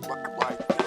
like this.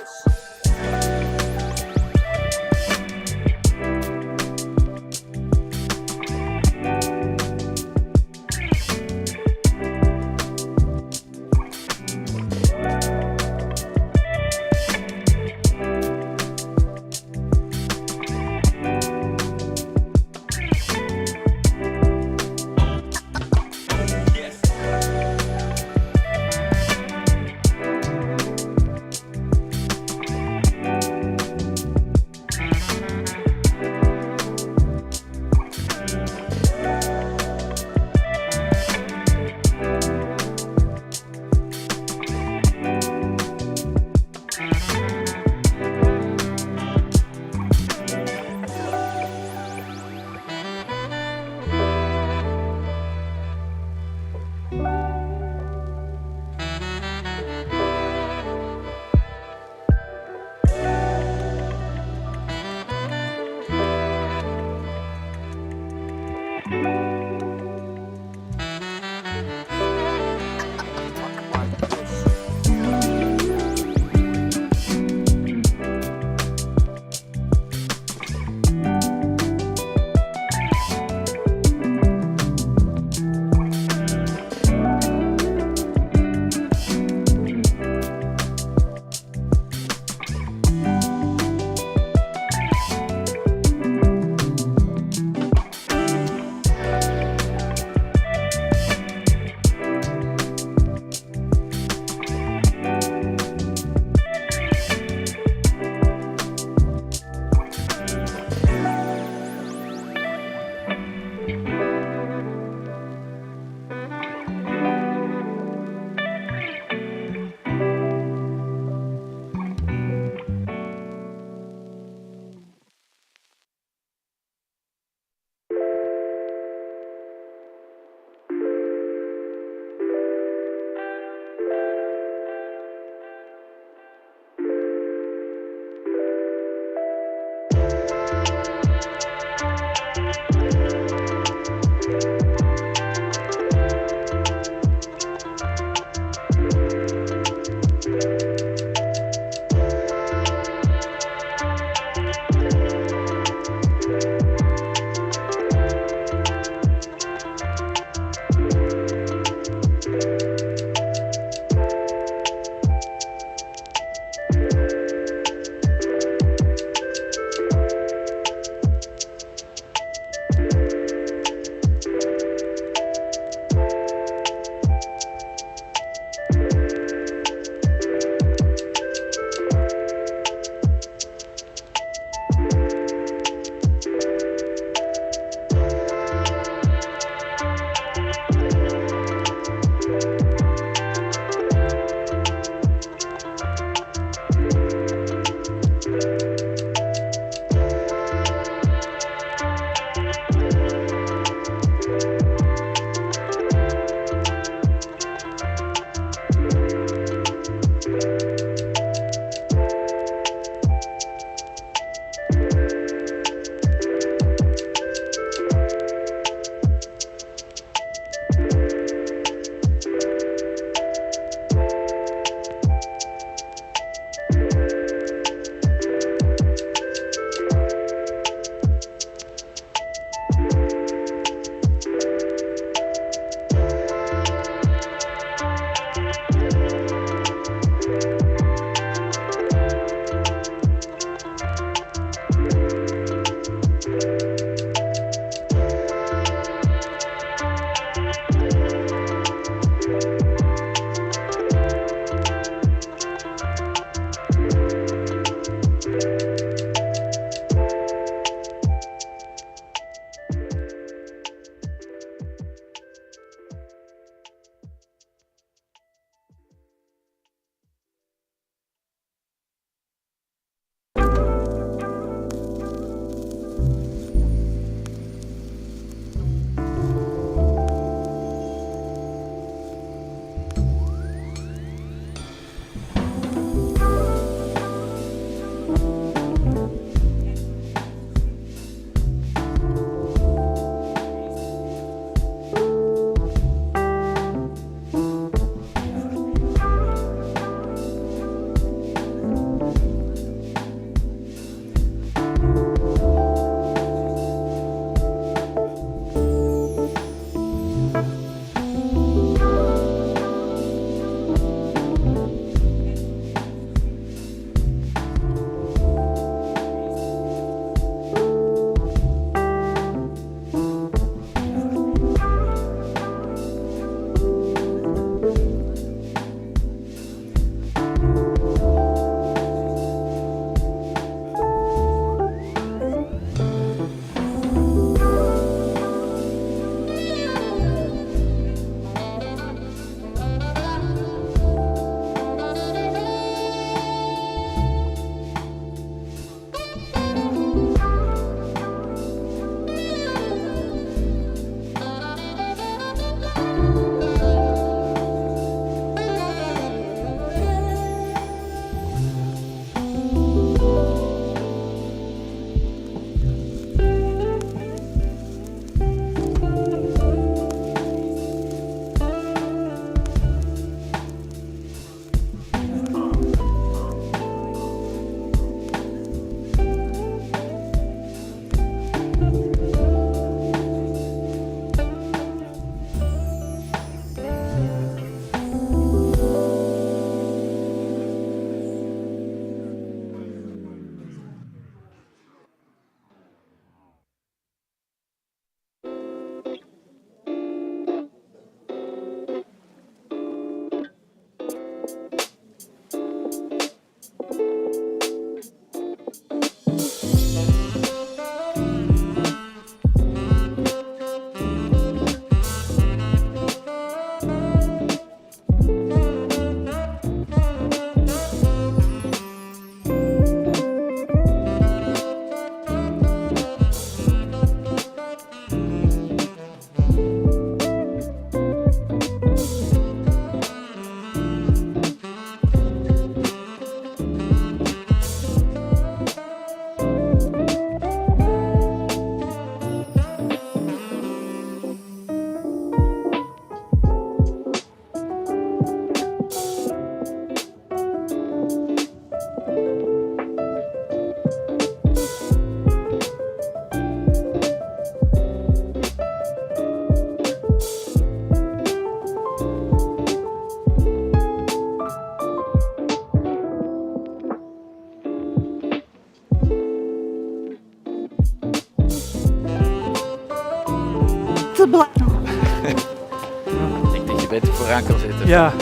beter vooraan kan zitten. Ja,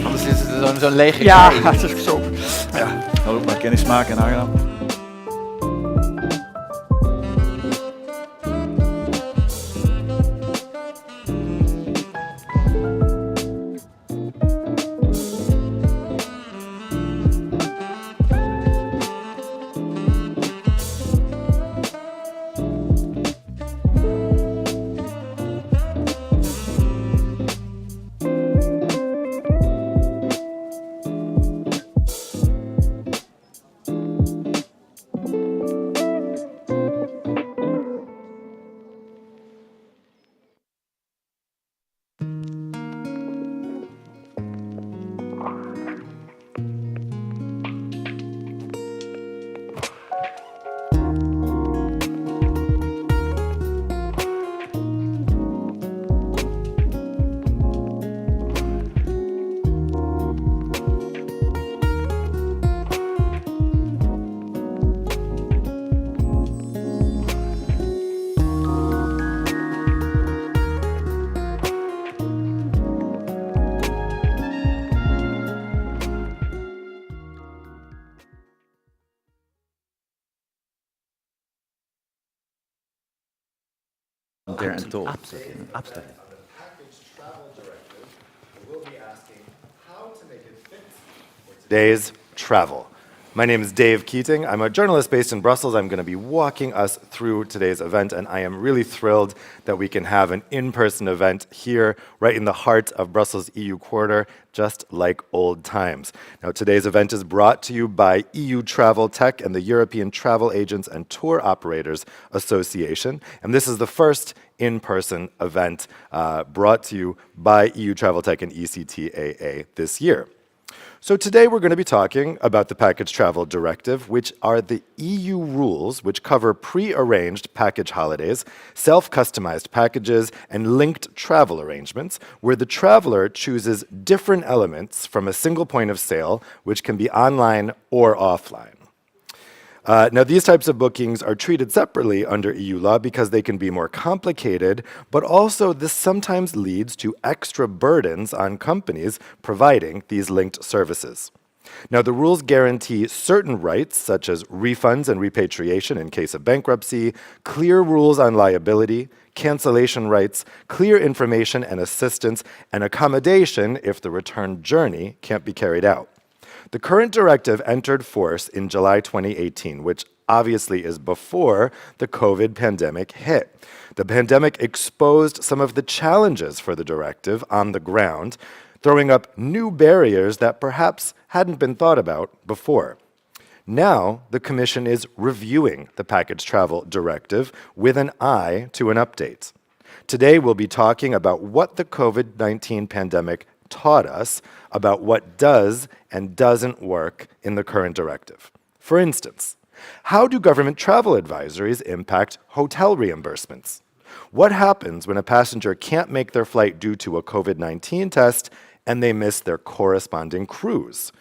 Anders is het zo'n lege ja, kei. het is zo. Ja, nou ook maar kennis maken en aangenaam. There and told. Absolutely. Absolutely. Package Travel Directive, we'll be asking how to make it fit for today's travel. My name is Dave Keating. I'm a journalist based in Brussels. I'm going to be walking us through today's event, and I am really thrilled that we can have an in-person event here, right in the heart of Brussels EU Quarter, just like old times. Now, today's event is brought to you by EU Travel Tech and the European Travel Agents and Tour Operators Association, and this is the first in-person event brought to you by EU Travel Tech and ECTAA this year. So today we're going to be talking about the Package Travel Directive, which are the EU rules which cover pre-arranged package holidays, self-customized packages, and linked travel arrangements, where the traveler chooses different elements from a single point of sale, which can be online or offline. Now, these types of bookings are treated separately under EU law because they can be more complicated, but also this sometimes leads to extra burdens on companies providing these linked services. Now, the rules guarantee certain rights, such as refunds and repatriation in case of bankruptcy, clear rules on liability, cancellation rights, clear information and assistance, and accommodation if the return journey can't be carried out. The current directive entered force in July 2018, which obviously is before the COVID pandemic hit. The pandemic exposed some of the challenges for the directive on the ground, throwing up new barriers that perhaps hadn't been thought about before. Now, the Commission is reviewing the Package Travel Directive with an eye to an update. Today, we'll be talking about what the COVID-19 pandemic taught us about what does and doesn't work in the current directive. For instance, how do government travel advisories impact hotel reimbursements? What happens when a passenger can't make their flight due to a COVID-19 test and they miss their corresponding cruise?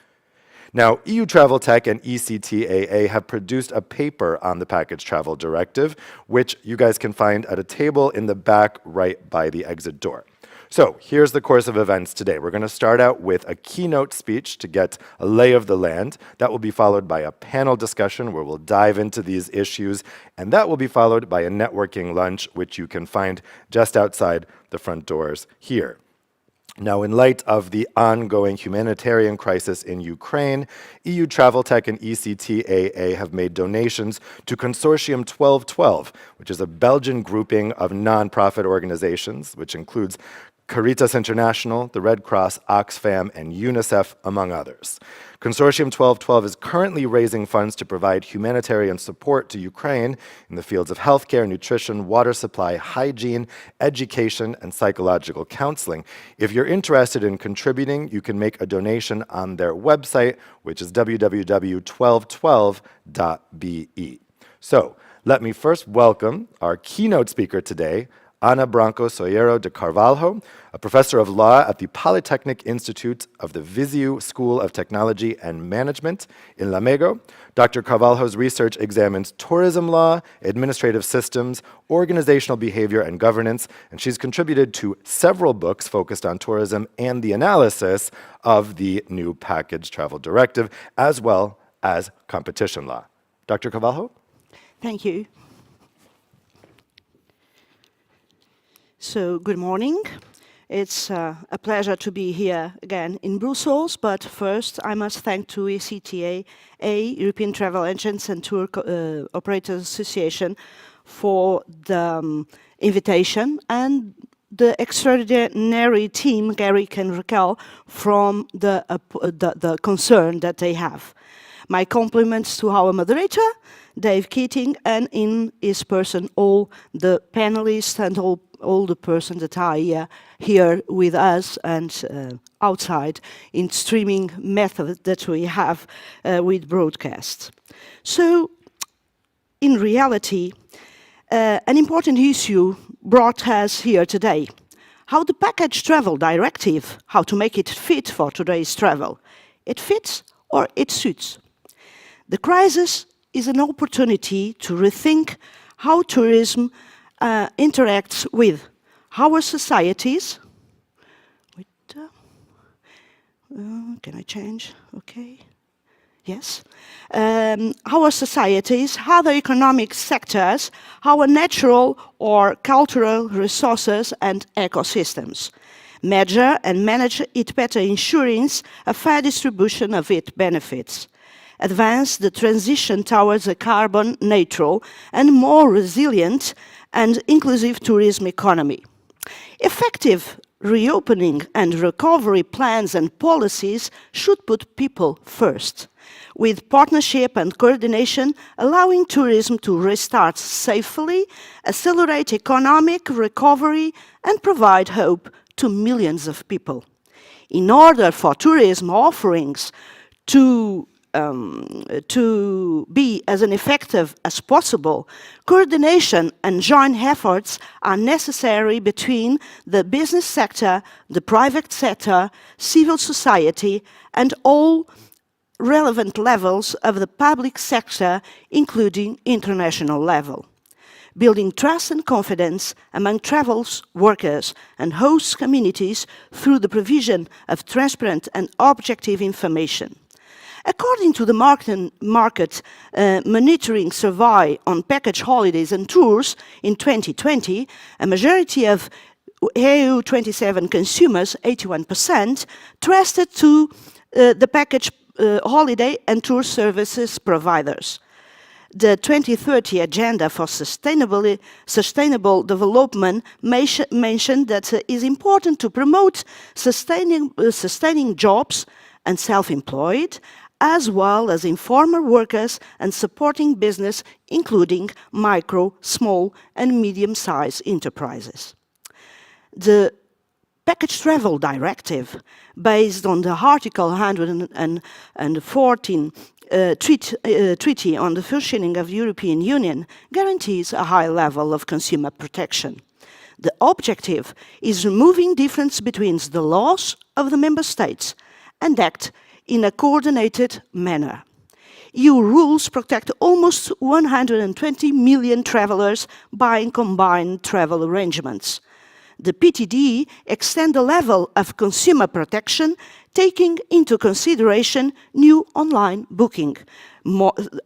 Now, EU Travel Tech and ECTAA have produced a paper on the Package Travel Directive, which you guys can find at a table in the back right by the exit door. So here's the course of events today. We're going to start out with a keynote speech to get a lay of the land. That will be followed by a panel discussion where we'll dive into these issues, and that will be followed by a networking lunch, which you can find just outside the front doors here. Now, in light of the ongoing humanitarian crisis in Ukraine, EU Travel Tech and ECTAA have made donations to Consortium 1212, which is a Belgian grouping of nonprofit organizations, which includes Caritas International, the Red Cross, Oxfam, and UNICEF, among others. Consortium 1212 is currently raising funds to provide humanitarian support to Ukraine in the fields of healthcare, nutrition, water supply, hygiene, education, and psychological counseling. If you're interested in contributing, you can make a donation on their website, which is www.1212.be. So, let me first welcome our keynote speaker today, Ana Branco Soyero de Carvalho, a professor of law at the Polytechnic Institute of the Viseu School of Technology and Management in Lamego. Dr. Carvalho's research examines tourism law, administrative systems, organizational behavior, and governance, and she's contributed to several books focused on tourism and the analysis of the new package travel directive, as well as competition law. Dr. Carvalho? Thank you. So, good morning. It's a pleasure to be here again in Brussels, but first I must thank to ECTA, European Travel Agents and Tour Operators Association, for the invitation, and the extraordinary team, Gary and Raquel, from the concern that they have. My compliments to our moderator, Dave Keating, and in his person, all the panelists and all the persons that are here with us and outside in streaming method that we have with broadcasts. So, in reality, an important issue brought us here today: how the package travel directive, how to make it fit for today's travel. It fits or it suits. The crisis is an opportunity to rethink how tourism interacts with our societies. Can I change? Okay. Yes. Our societies, other economic sectors, our natural or cultural resources and ecosystems. Measure and manage it better, ensuring a fair distribution of its benefits. Advance the transition towards a carbon neutral and more resilient and inclusive tourism economy. Effective reopening and recovery plans and policies should put people first, with partnership and coordination allowing tourism to restart safely, accelerate economic recovery, and provide hope to millions of people. In order for tourism offerings to be as effective as possible, coordination and joint efforts are necessary between the business sector, the private sector, civil society, and all relevant levels of the public sector, including international level. Building trust and confidence among travel workers and host communities through the provision of transparent and objective information. According to the market monitoring survey on package holidays and tours in 2020, a majority of EU27 consumers, 81%, trusted to the package holiday and tour services providers. The 2030 Agenda for Sustainable Development mentioned that it is important to promote sustaining jobs and self-employed, as well as informal workers and supporting business, including micro, small, and medium-sized enterprises. The Package Travel Directive, based on the Article 114 Treaty on the Functioning of the European Union, guarantees a high level of consumer protection. The objective is removing difference between the laws of the member states and act in a coordinated manner. EU rules protect almost 120 million travelers by combined travel arrangements. The PTD extends the level of consumer protection, taking into consideration new online booking.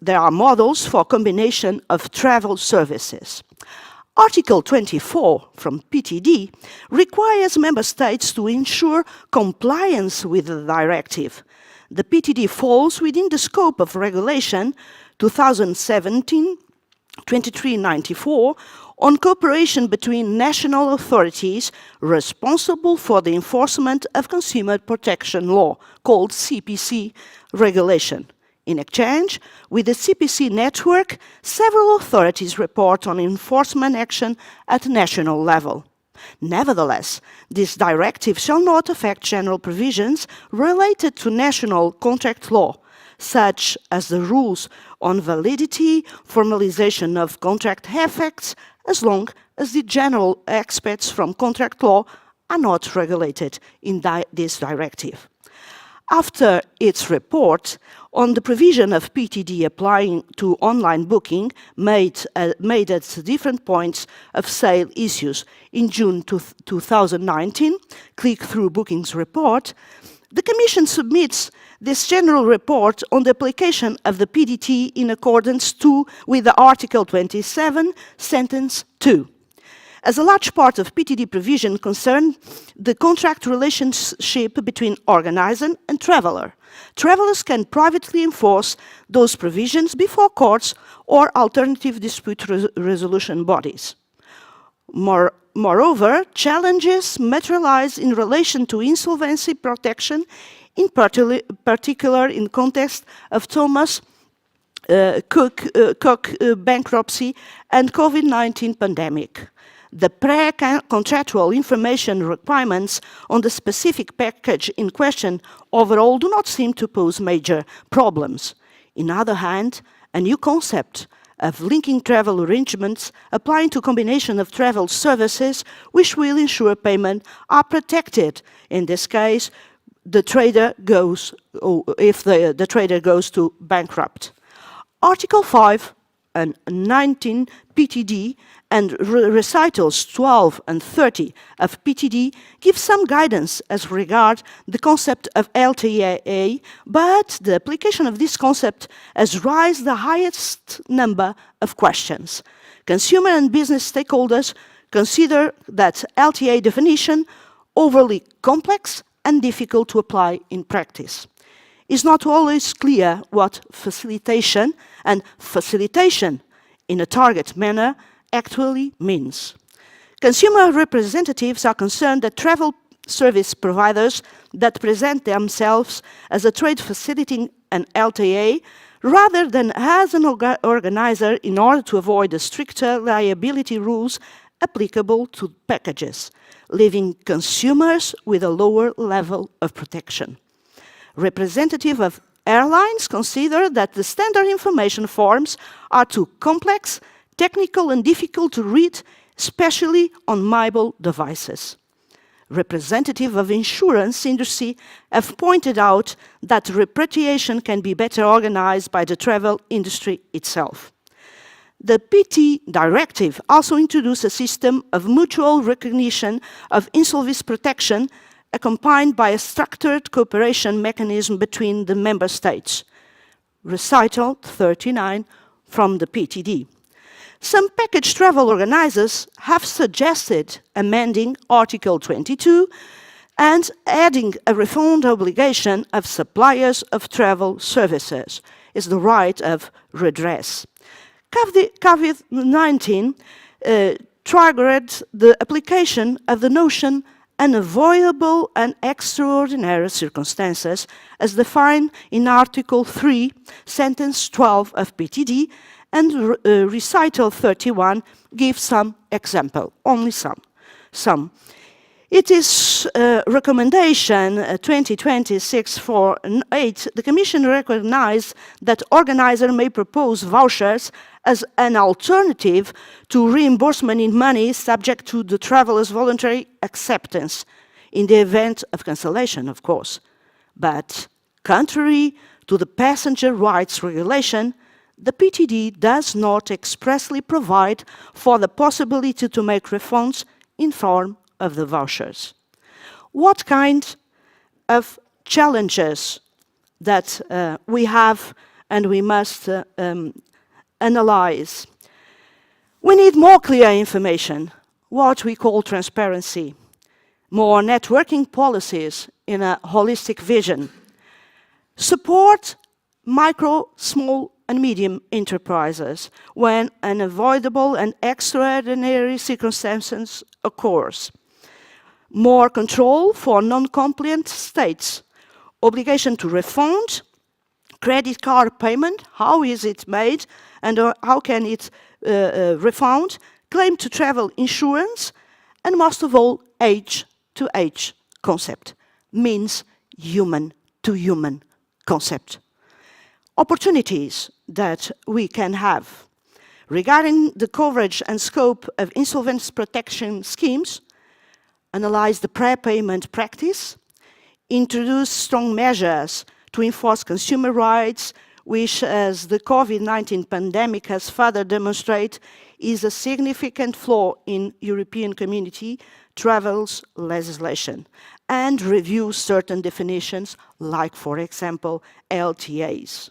There are models for combination of travel services. Article 24 from PTD requires member states to ensure compliance with the directive. The PTD falls within the scope of Regulation 2017-2394 on cooperation between national authorities responsible for the enforcement of consumer protection law, called CPC regulation. In exchange with the CPC network, several authorities report on enforcement action at national level. Nevertheless, this directive shall not affect general provisions related to national contract law, such as the rules on validity, formalization of contract effects, as long as the general aspects from contract law are not regulated in this directive. After its report on the provision of PTD applying to online booking made at different points of sale issues in June 2019, click-through bookings report, the Commission submits this general report on the application of the PDT in accordance with the Article 27, Sentence 2. As a large part of PTD provision concerned the contract relationship between organizer and traveller. Travellers can privately enforce those provisions before courts or alternative dispute resolution bodies. Moreover, challenges materialize in relation to insolvency protection, in particular in context of Thomas Cook bankruptcy and COVID-19 pandemic. The pre-contractual information requirements on the specific package in question overall do not seem to pose major problems. On the other hand, a new concept of linking travel arrangements applying to combination of travel services which will ensure payment are protected. In this case, the trader goes, if the trader goes to bankrupt. Article 5 and 19 PTD and recitals 12 and 30 of PTD give some guidance as regard the concept of LTA, but the application of this concept has raised the highest number of questions. Consumer and business stakeholders consider that LTA definition overly complex and difficult to apply in practice. It's not always clear what facilitation and facilitation in a target manner actually means. Consumer representatives are concerned that travel service providers that present themselves as a trade facilitating an LTA rather than as an organizer in order to avoid the stricter liability rules applicable to packages, leaving consumers with a lower level of protection. Representatives of airlines consider that the standard information forms are too complex, technical and difficult to read, especially on mobile devices. Representatives of insurance industry have pointed out that repatriation can be better organized by the travel industry itself. The PT Directive also introduced a system of mutual recognition of insolvency protection accompanied by a structured cooperation mechanism between the member states. Recital 39 from the PTD. Some package travel organizers have suggested amending Article 22 and adding a refund obligation of suppliers of travel services is the right of redress. COVID-19 triggered the application of the notion unavoidable and extraordinary circumstances as defined in Article 3, Sentence 12 of PTD, and Recital 31 gives some example, only some. It is recommendation 2020-648, the Commission recognized that organizer may propose vouchers as an alternative to reimbursement in money subject to the traveler's voluntary acceptance in the event of cancellation, of course. But contrary to the passenger rights regulation, the PTD does not expressly provide for the possibility to make refunds in form of the vouchers. What kind of challenges that we have and we must analyze? We need more clear information, what we call transparency, more networking policies in a holistic vision, support micro, small and medium enterprises when unavoidable and extraordinary circumstances occurs. More control for non-compliant states, obligation to refund, credit card payment, how is it made and how can it refund, claim to travel insurance, and most of all, age-to-age concept, means human-to-human concept. Opportunities that we can have. Regarding the coverage and scope of insolvency protection schemes, analyze the prepayment practice, introduce strong measures to enforce consumer rights, which, as the COVID-19 pandemic has further demonstrated, is a significant flaw in European Community travels legislation, and review certain definitions, like, for example, LTAs.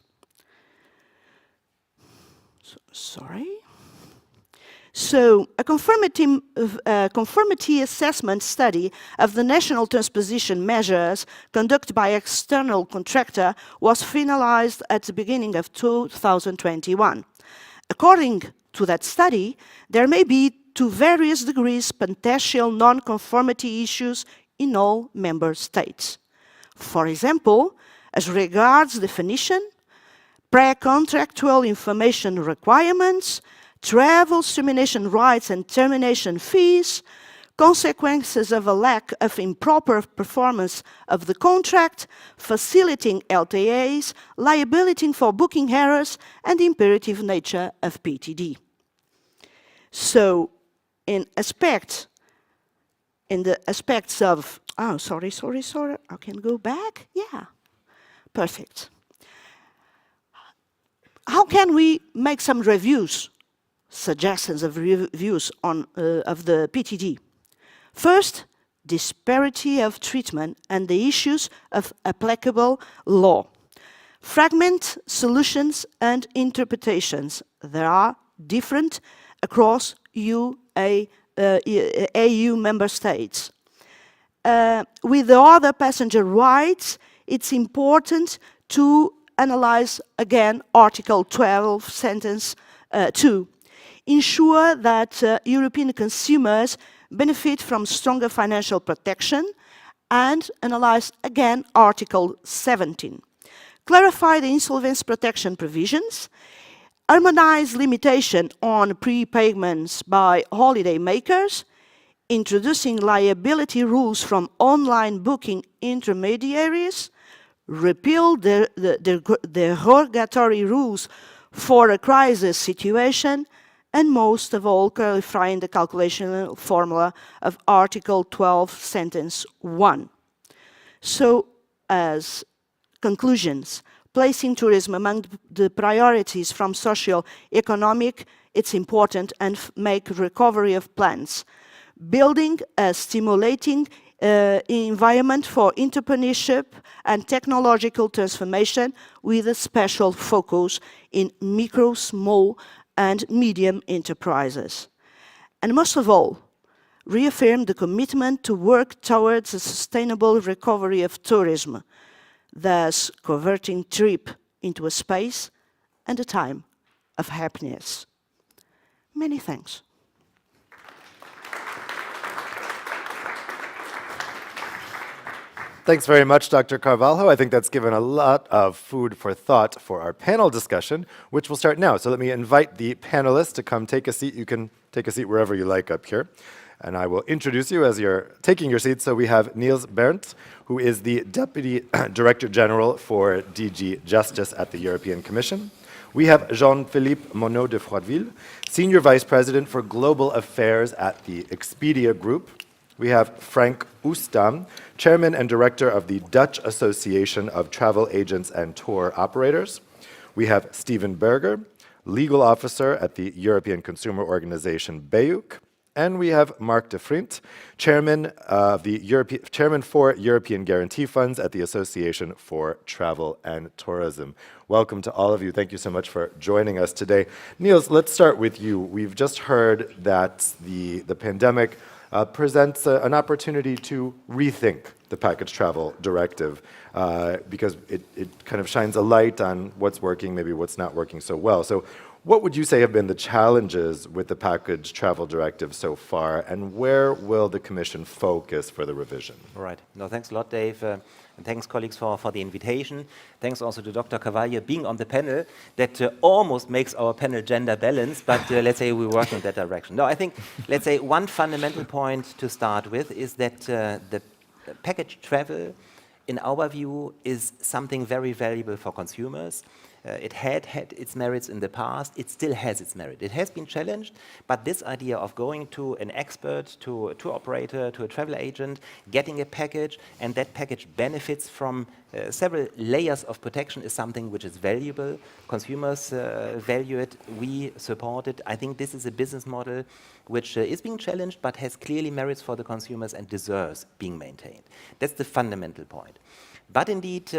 So, a conformity assessment study of the national transposition measures conducted by external contractor was finalized at the beginning of 2021. According to that study, there may be, to various degrees, potential non-conformity issues in all member states. For example, as regards definition, pre-contractual information requirements, travel termination rights and termination fees, consequences of a lack of improper performance of the contract, facilitating LTAs, liability for booking errors, and the imperative nature of PTD. So, in the aspects of, sorry, I can go back? Yeah, perfect. How can we make some reviews, suggestions of reviews on, of the PTD? First, disparity of treatment and the issues of applicable law. Fragment solutions and interpretations. There are different across EU member states. With the other passenger rights, it's important to analyze again Article 12, sentence 2. Ensure that European consumers benefit from stronger financial protection, and analyze again Article 17. Clarify the insolvency protection provisions, harmonize limitation on prepayments by holiday makers, introducing liability rules from online booking intermediaries, repeal the derogatory rules for a crisis situation, and most of all, clarifying the calculation formula of Article 12, sentence 1. So, as conclusions, placing tourism among the priorities from social, economic, it's important, and make recovery of plans. Building a stimulating environment for entrepreneurship and technological transformation with a special focus in micro, small, and medium enterprises. And most of all, reaffirm the commitment to work towards a sustainable recovery of tourism, thus converting trip into a space and a time of happiness. Many thanks. Thanks very much, Dr. Carvalho. I think that's given a lot of food for thought for our panel discussion, which will start now. So let me invite the panelists to come take a seat. You can take a seat wherever you like up here. And I will introduce you as you're taking your seats. So we have Niels Berndt, who is the Deputy Director General for DG Justice at the European Commission. We have Jean-Philippe Monod de Froideville, Senior Vice President for Global Affairs at the Expedia Group. We have Frank Oostam, Chairman and Director of the Dutch Association of Travel Agents and Tour Operators. We have Steven Berger, Legal Officer at the European Consumer Organization BEUC. And we have Mark de Vriend, Chairman for European Guarantee Funds at the Association for Travel and Tourism. Welcome to all of you. Thank you so much for joining us today. Niels, let's start with you. We've just heard that the pandemic presents an opportunity to rethink the Package Travel Directive because it kind of shines a light on what's working, maybe what's not working so well. So what would you say have been the challenges with the Package Travel Directive so far, and where will the Commission focus for the revision? All right. No, thanks a lot, Dave. And thanks, colleagues, for the invitation. Thanks also to Dr. Carvalho being on the panel. That almost makes our panel gender balanced, but let's say we work in that direction. No, I think, let's say, one fundamental point to start with is that the package travel, in our view, is something very valuable for consumers. It had its merits in the past. It still has its merit. It has been challenged, but this idea of going to an expert, to a tour operator, to a travel agent, getting a package, and that package benefits from several layers of protection is something which is valuable. Consumers value it. We support it. I think this is a business model which is being challenged, but has clearly merits for the consumers and deserves being maintained. That's the fundamental point. But indeed,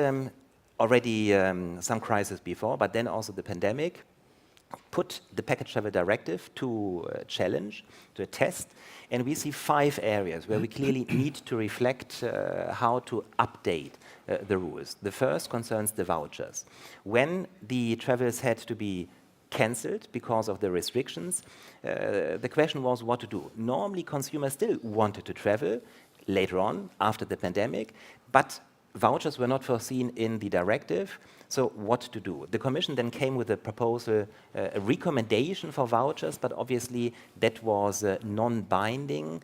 already some crisis before, but then also the pandemic put the Package Travel Directive to a challenge, to a test, and we see 5 areas where we clearly need to reflect how to update the rules. The first concerns the vouchers. When the travels had to be cancelled because of the restrictions, the question was what to do. Normally, consumers still wanted to travel later on, after the pandemic, but vouchers were not foreseen in the directive, so what to do? The Commission then came with a proposal, a recommendation for vouchers, but obviously that was non-binding.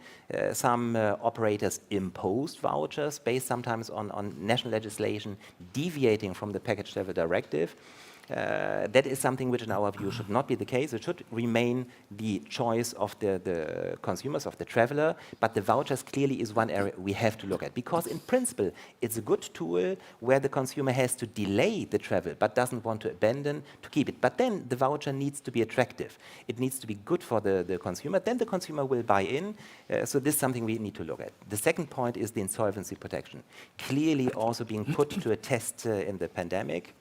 Some operators imposed vouchers based sometimes on national legislation deviating from the Package Travel Directive. That is something which in our view should not be the case. It should remain the choice of the consumers, of the traveler, but the vouchers clearly is one area we have to look at, because in principle it's a good tool where the consumer has to delay the travel but doesn't want to abandon, to keep it. But then the voucher needs to be attractive. It needs to be good for the consumer. Then the consumer will buy in. So this is something we need to look at. The second point is the insolvency protection. Clearly also being put to a test in the pandemic.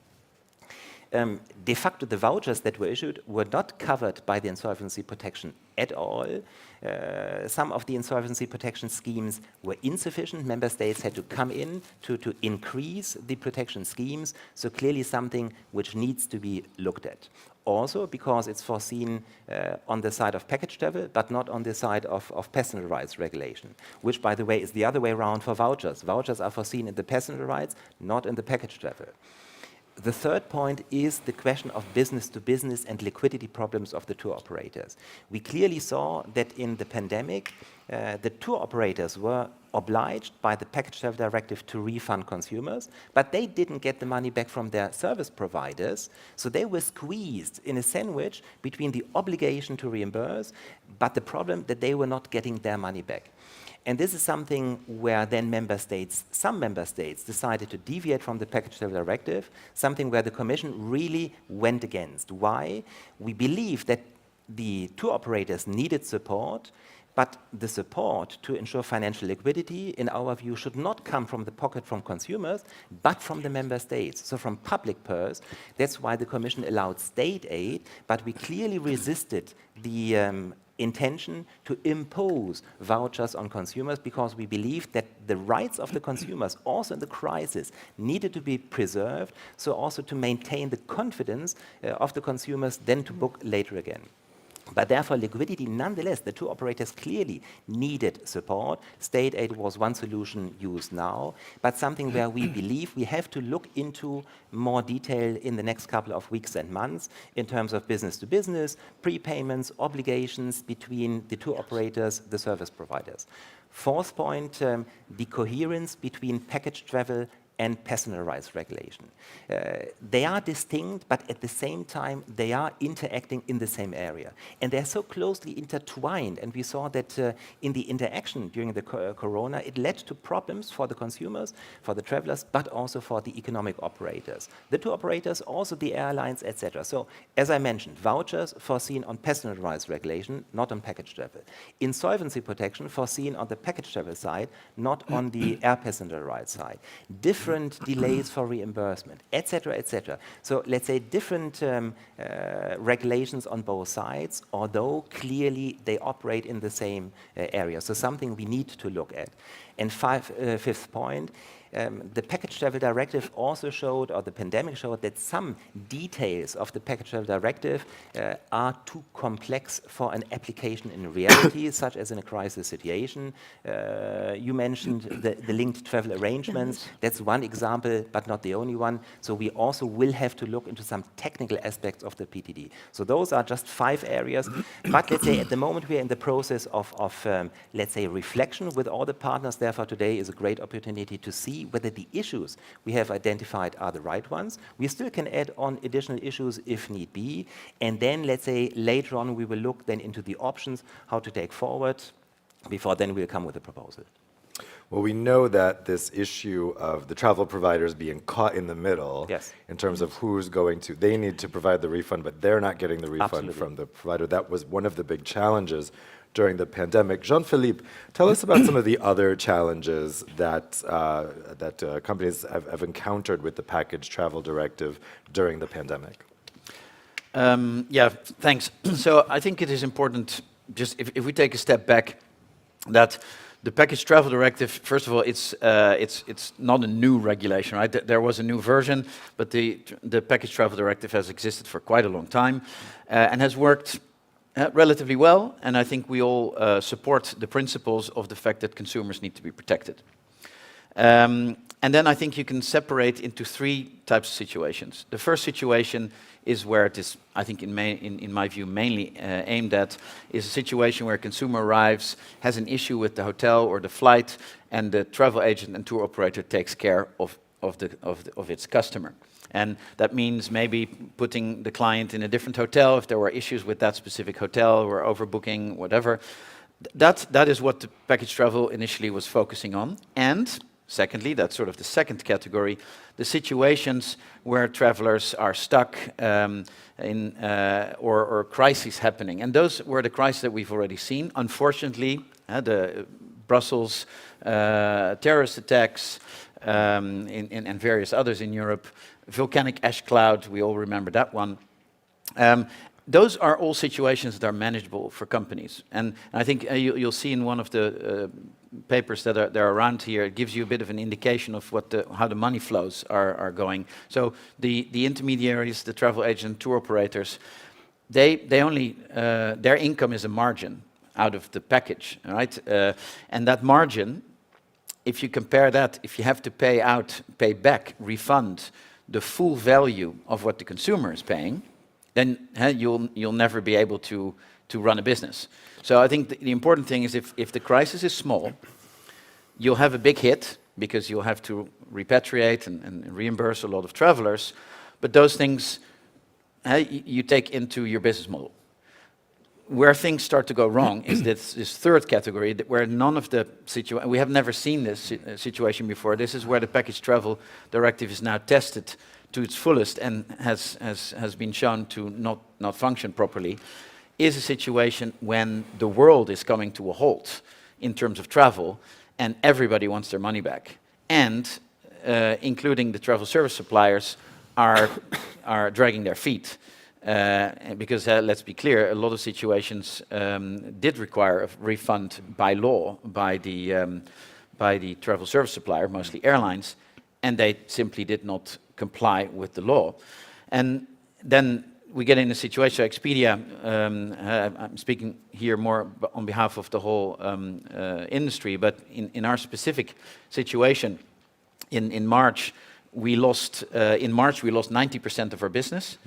De facto, the vouchers that were issued were not covered by the insolvency protection at all. Some of the insolvency protection schemes were insufficient. Member states had to come in to increase the protection schemes, so clearly something which needs to be looked at. Also because it's foreseen on the side of package travel, but not on the side of passenger rights regulation, which, by the way, is the other way around for vouchers. Vouchers are foreseen in the passenger rights, not in the package travel. The third point is the question of business to business and liquidity problems of the tour operators. We clearly saw that in the pandemic, the tour operators were obliged by the Package Travel Directive to refund consumers, but they didn't get the money back from their service providers, so they were squeezed in a sandwich between the obligation to reimburse, but the problem that they were not getting their money back. And this is something where then some member states decided to deviate from the Package Travel Directive, something where the Commission really went against. Why? We believe that the tour operators needed support, but the support to ensure financial liquidity, in our view, should not come from the pocket from consumers, but from the member states, so from public purse. That's why the Commission allowed state aid, but we clearly resisted the intention to impose vouchers on consumers, because we believe that the rights of the consumers, also in the crisis, needed to be preserved, so also to maintain the confidence of the consumers then to book later again. But therefore, liquidity, nonetheless, the tour operators clearly needed support. State aid was one solution used now, but something where we believe we have to look into more detail in the next couple of weeks and months in terms of business to business, prepayments, obligations between the tour operators, the service providers. Fourth point, the coherence between package travel and passenger rights regulation. They are distinct, but at the same time, they are interacting in the same area. And they're so closely intertwined, and we saw that in the interaction during the corona, it led to problems for the consumers, for the travelers, but also for the economic operators. The tour operators, also the airlines, etc. So, as I mentioned, vouchers foreseen on passenger rights regulation, not on package travel. Insolvency protection foreseen on the package travel side, not on the air passenger rights side. Different delays for reimbursement, etc., etc. So let's say different regulations on both sides, although clearly they operate in the same area. So something we need to look at. And fifth point, the Package Travel Directive also showed, or the pandemic showed, that some details of the Package Travel Directive are too complex for an application in reality, such as in a crisis situation. You mentioned the linked travel arrangements. That's one example, but not the only one. So we also will have to look into some technical aspects of the PTD. So those are just 5 areas. But let's say at the moment we are in the process of let's say, reflection with all the partners. Therefore, today is a great opportunity to see see whether the issues we have identified are the right ones. We still can add on additional issues if need be. And then, let's say, later on, we will look then into the options, how to take forward. Before then, we'll come with a proposal. Well, we know that this issue of the travel providers being caught in the middle, Yes. in terms of who's going to, they need to provide the refund, but they're not getting the refund Absolutely. from the provider. That was one of the big challenges during the pandemic. Jean-Philippe, tell us about some of the other challenges that companies have encountered with the package travel directive during the pandemic. Yeah, thanks. So I think it is important, just if we take a step back, that the package travel directive, first of all, it's not a new regulation, right? There was a new version, but the package travel directive has existed for quite a long time and has worked relatively well. And I think we all support the principles of the fact that consumers need to be protected. And then I think you can separate into three types of situations. The first situation is where it is, I think in my view, mainly aimed at, is a situation where a consumer arrives, has an issue with the hotel or the flight, and the travel agent and tour operator takes care of its customer. And that means maybe putting the client in a different hotel if there were issues with that specific hotel, or overbooking, whatever. That is what the package travel initially was focusing on. And secondly, that's sort of the second category, the situations where travelers are stuck or crises happening. And those were the crises that we've already seen. Unfortunately, the Brussels terrorist attacks and various others in Europe, volcanic ash cloud, we all remember that one. Those are all situations that are manageable for companies. And I think you'll see in one of the papers that are around here, it gives you a bit of an indication of how the money flows are going. So the intermediaries, the travel agent, tour operators, they only, their income is a margin out of the package, right? And that margin, if you compare that, if you have to pay back, refund the full value of what the consumer is paying, then you'll never be able to run a business. So I think the important thing is if the crisis is small, you'll have a big hit because you'll have to repatriate and reimburse a lot of travelers, but those things you take into your business model. Where things start to go wrong is this third category, where none of the situation, we have never seen this situation before. This is where the package travel directive is now tested to its fullest and has been shown to not function properly, is a situation when the world is coming to a halt in terms of travel and everybody wants their money back. And including the travel service suppliers are dragging their feet. Because let's be clear, a lot of situations did require a refund by law by the travel service supplier, mostly airlines, and they simply did not comply with the law. And then we get in a situation, Expedia, I'm speaking here more on behalf of the whole industry, but in our specific situation, in March, we lost 90% of our business.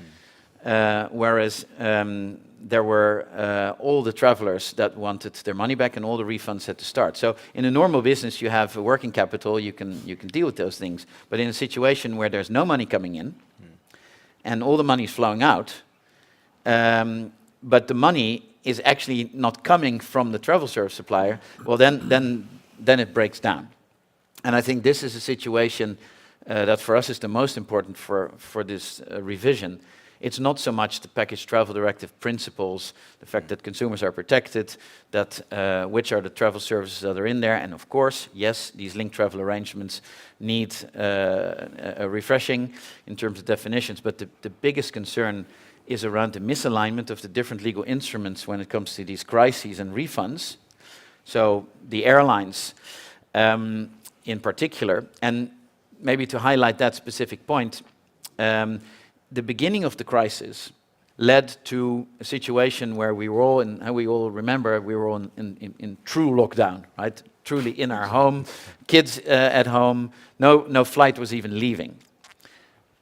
Whereas there were all the travelers that wanted their money back and all the refunds had to start. So in a normal business, you have a working capital, you can deal with those things. But in a situation where there's no money coming in and all the money is flowing out, but the money is actually not coming from the travel service supplier, well, then it breaks down. And I think this is a situation that for us is the most important for this revision. It's not so much the package travel directive principles, the fact that consumers are protected, that which are the travel services that are in there, and of course, yes, these linked travel arrangements need a refreshing in terms of definitions, but the biggest concern is around the misalignment of the different legal instruments when it comes to these crises and refunds. So the airlines in particular, and maybe to highlight that specific point, the beginning of the crisis led to a situation where we were all, and we all remember, we were all in true lockdown, right? Truly in our home, kids at home, no flight was even leaving.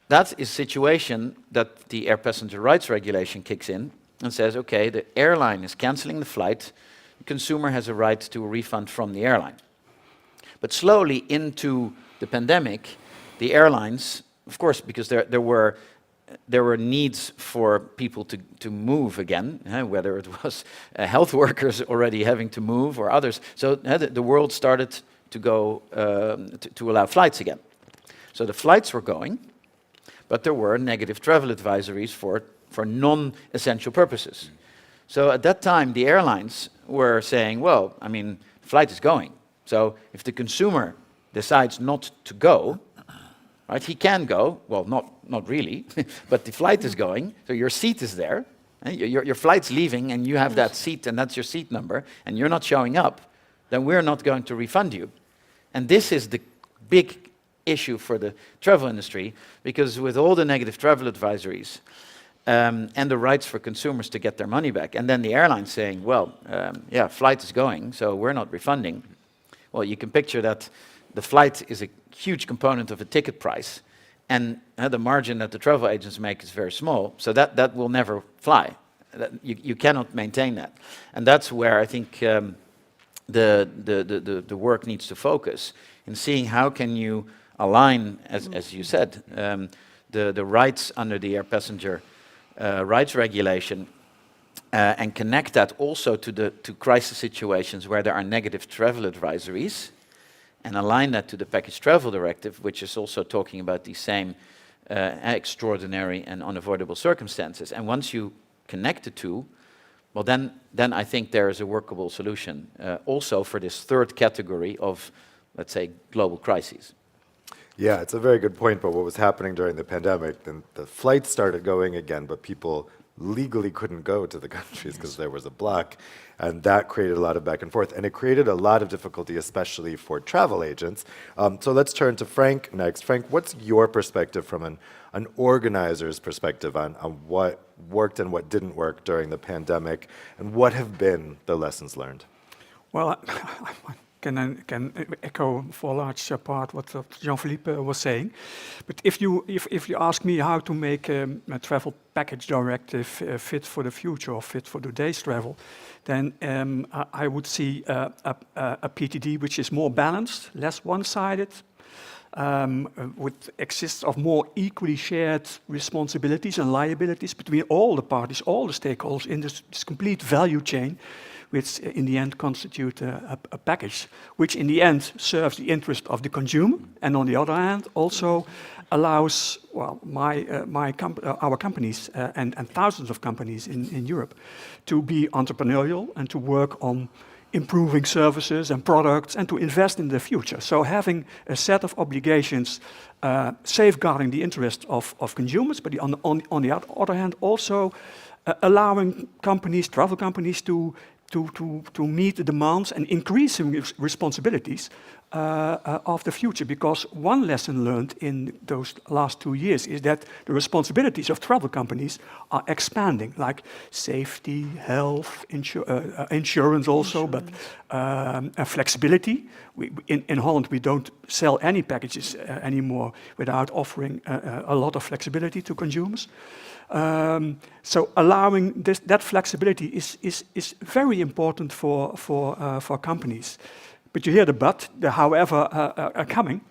That is a situation that the air passenger rights regulation kicks in and says, okay, the airline is canceling the flight, the consumer has a right to a refund from the airline. But slowly into the pandemic, the airlines, of course, because there were needs for people to move again, whether it was health workers already having to move or others. So the world started to go to allow flights again. So the flights were going, but there were negative travel advisories for non-essential purposes. So at that time, the airlines were saying, well, I mean, flight is going. So if the consumer decides not to go, right, he can go, well, not really, but the flight is going, so your seat is there, your flight's leaving and you have that seat and that's your seat number, and you're not showing up, then we're not going to refund you. And this is the big issue for the travel industry, because with all the negative travel advisories, and the rights for consumers to get their money back. And then the airline saying, well, yeah, flight is going, so we're not refunding. Well, you can picture that the flight is a huge component of a ticket price, and the margin that the travel agents make is very small, so that will never fly. You cannot maintain that. And that's where I think the work needs to focus, in seeing how can you align, as you said, the rights under the air passenger rights regulation, and connect that also to crisis situations where there are negative travel advisories, and align that to the Package Travel Directive, which is also talking about the same extraordinary and unavoidable circumstances. And once you connect the two, well, then I think there is a workable solution also for this third category of, let's say, global crises. Yeah, it's a very good point, but what was happening during the pandemic, then the flights started going again, but people legally couldn't go to the countries because there was a block, and that created a lot of back and forth, and it created a lot of difficulty, especially for travel agents. So let's turn to Frank next. Frank, what's your perspective from an organizer's perspective on what worked and what didn't work during the pandemic, and what have been the lessons learned? Well, I can echo for a large part what Jean-Philippe was saying. But if you ask me how to make a travel package directive fit for the future or fit for today's travel, then I would see a PTD which is more balanced, less one-sided, which exists of more equally shared responsibilities and liabilities between all the parties, all the stakeholders in this complete value chain, which in the end constitute a package, which in the end serves the interest of the consumer, and on the other hand also allows, well, our companies and thousands of companies in Europe to be entrepreneurial and to work on improving services and products and to invest in the future. So having a set of obligations safeguarding the interest of consumers, but on the other hand also allowing companies, travel companies, to meet the demands and increasing responsibilities of the future. Because one lesson learned in those last 2 years is that the responsibilities of travel companies are expanding, like safety, health, insurance also, but flexibility. In Holland, we don't sell any packages anymore without offering a lot of flexibility to consumers. So allowing that flexibility is very important for companies. But you hear the however are coming.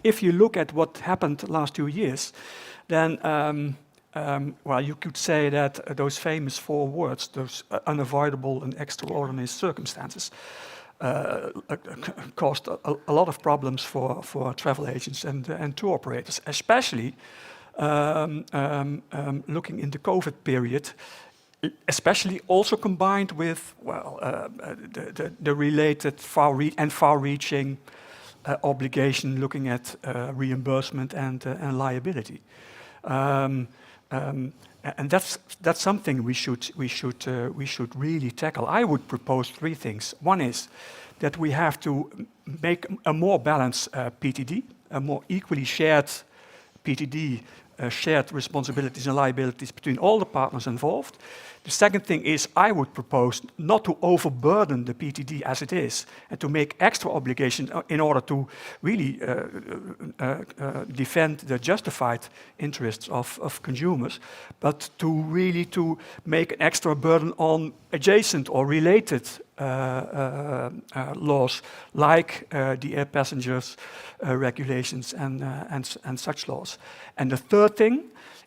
If you look at what happened the last 2 years, then well, you could say that those famous 4 words, those unavoidable and extraordinary circumstances, caused a lot of problems for travel agents and tour operators, especially looking in the COVID period, especially also combined with, well, the related far-reaching obligation looking at reimbursement and liability. And that's something we should really tackle. I would propose 3 things. One is that we have to make a more balanced PTD, a more equally shared PTD, shared responsibilities and liabilities between all the partners involved. The second thing is I would propose not to overburden the PTD as it is and to make extra obligations in order to really defend the justified interests of consumers, but to really to make an extra burden on adjacent or related laws like the air passengers regulations and such laws. And the third thing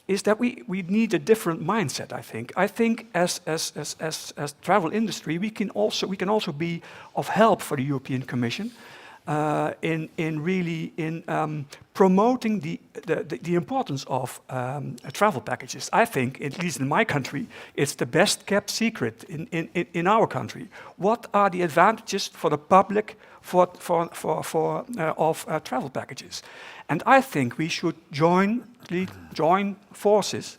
is that we need a different mindset, I think. I think as travel industry, we can also be of help for the European Commission in promoting the importance of travel packages. I think, at least in my country, it's the best kept secret in our country. What are the advantages for the public of travel packages? And I think we should join forces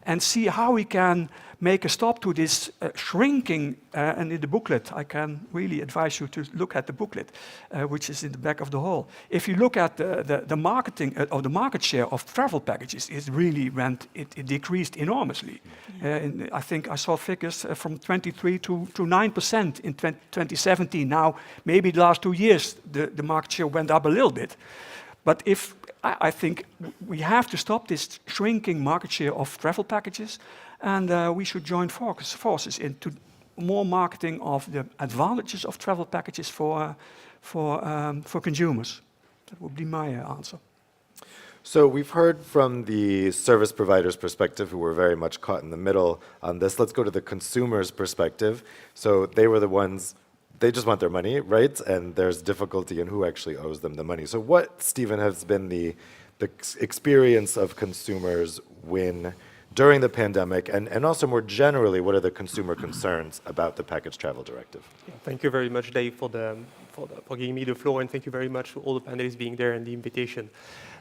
and see how we can make a stop to this shrinking, and in the booklet, I can really advise you to look at the booklet, which is in the back of the hall. If you look at the marketing, or the market share of travel packages, it decreased enormously. I think I saw figures from 23 to 9% in 2017. Now, maybe the last 2 years, the market share went up a little bit. But I think we have to stop this shrinking market share of travel packages, and we should join forces into more marketing of the advantages of travel packages for consumers. That would be my answer. So we've heard from the service providers' perspective, who were very much caught in the middle on this. Let's go to the consumer's perspective. So they were the ones, they just want their money, right? And there's difficulty in who actually owes them the money. So what, Stephen, has been the experience of consumers during the pandemic, and also more generally, what are the consumer concerns about the Package Travel Directive? Yeah, thank you very much, Dave, for giving me the floor, and thank you very much for all the panelists being there and the invitation.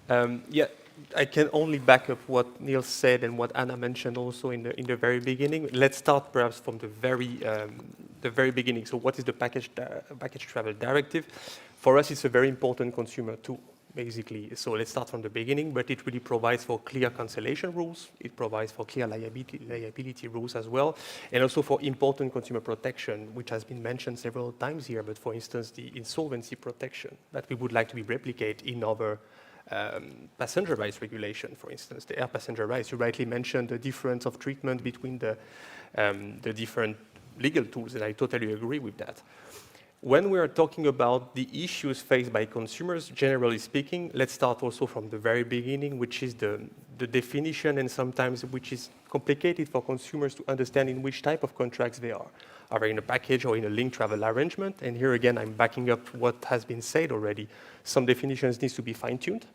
I can only back up what Niels said and what Anna mentioned also in the very beginning. Let's start perhaps from the very beginning. So what is the Package Travel Directive? For us, it's a very important consumer tool, basically. So let's start from the beginning, but it really provides for clear cancellation rules. It provides for clear liability rules as well, and also for important consumer protection, which has been mentioned several times here, but for instance, the insolvency protection that we would like to be replicated in other passenger rights regulation, for instance, the air passenger rights. You rightly mentioned the difference of treatment between the different legal tools, and I totally agree with that. When we are talking about the issues faced by consumers, generally speaking, let's start also from the very beginning, which is the definition, and sometimes which is complicated for consumers to understand in which type of contracts they are. Are they in a package or in a linked travel arrangement? And here again, I'm backing up what has been said already. Some definitions need to be fine-tuned.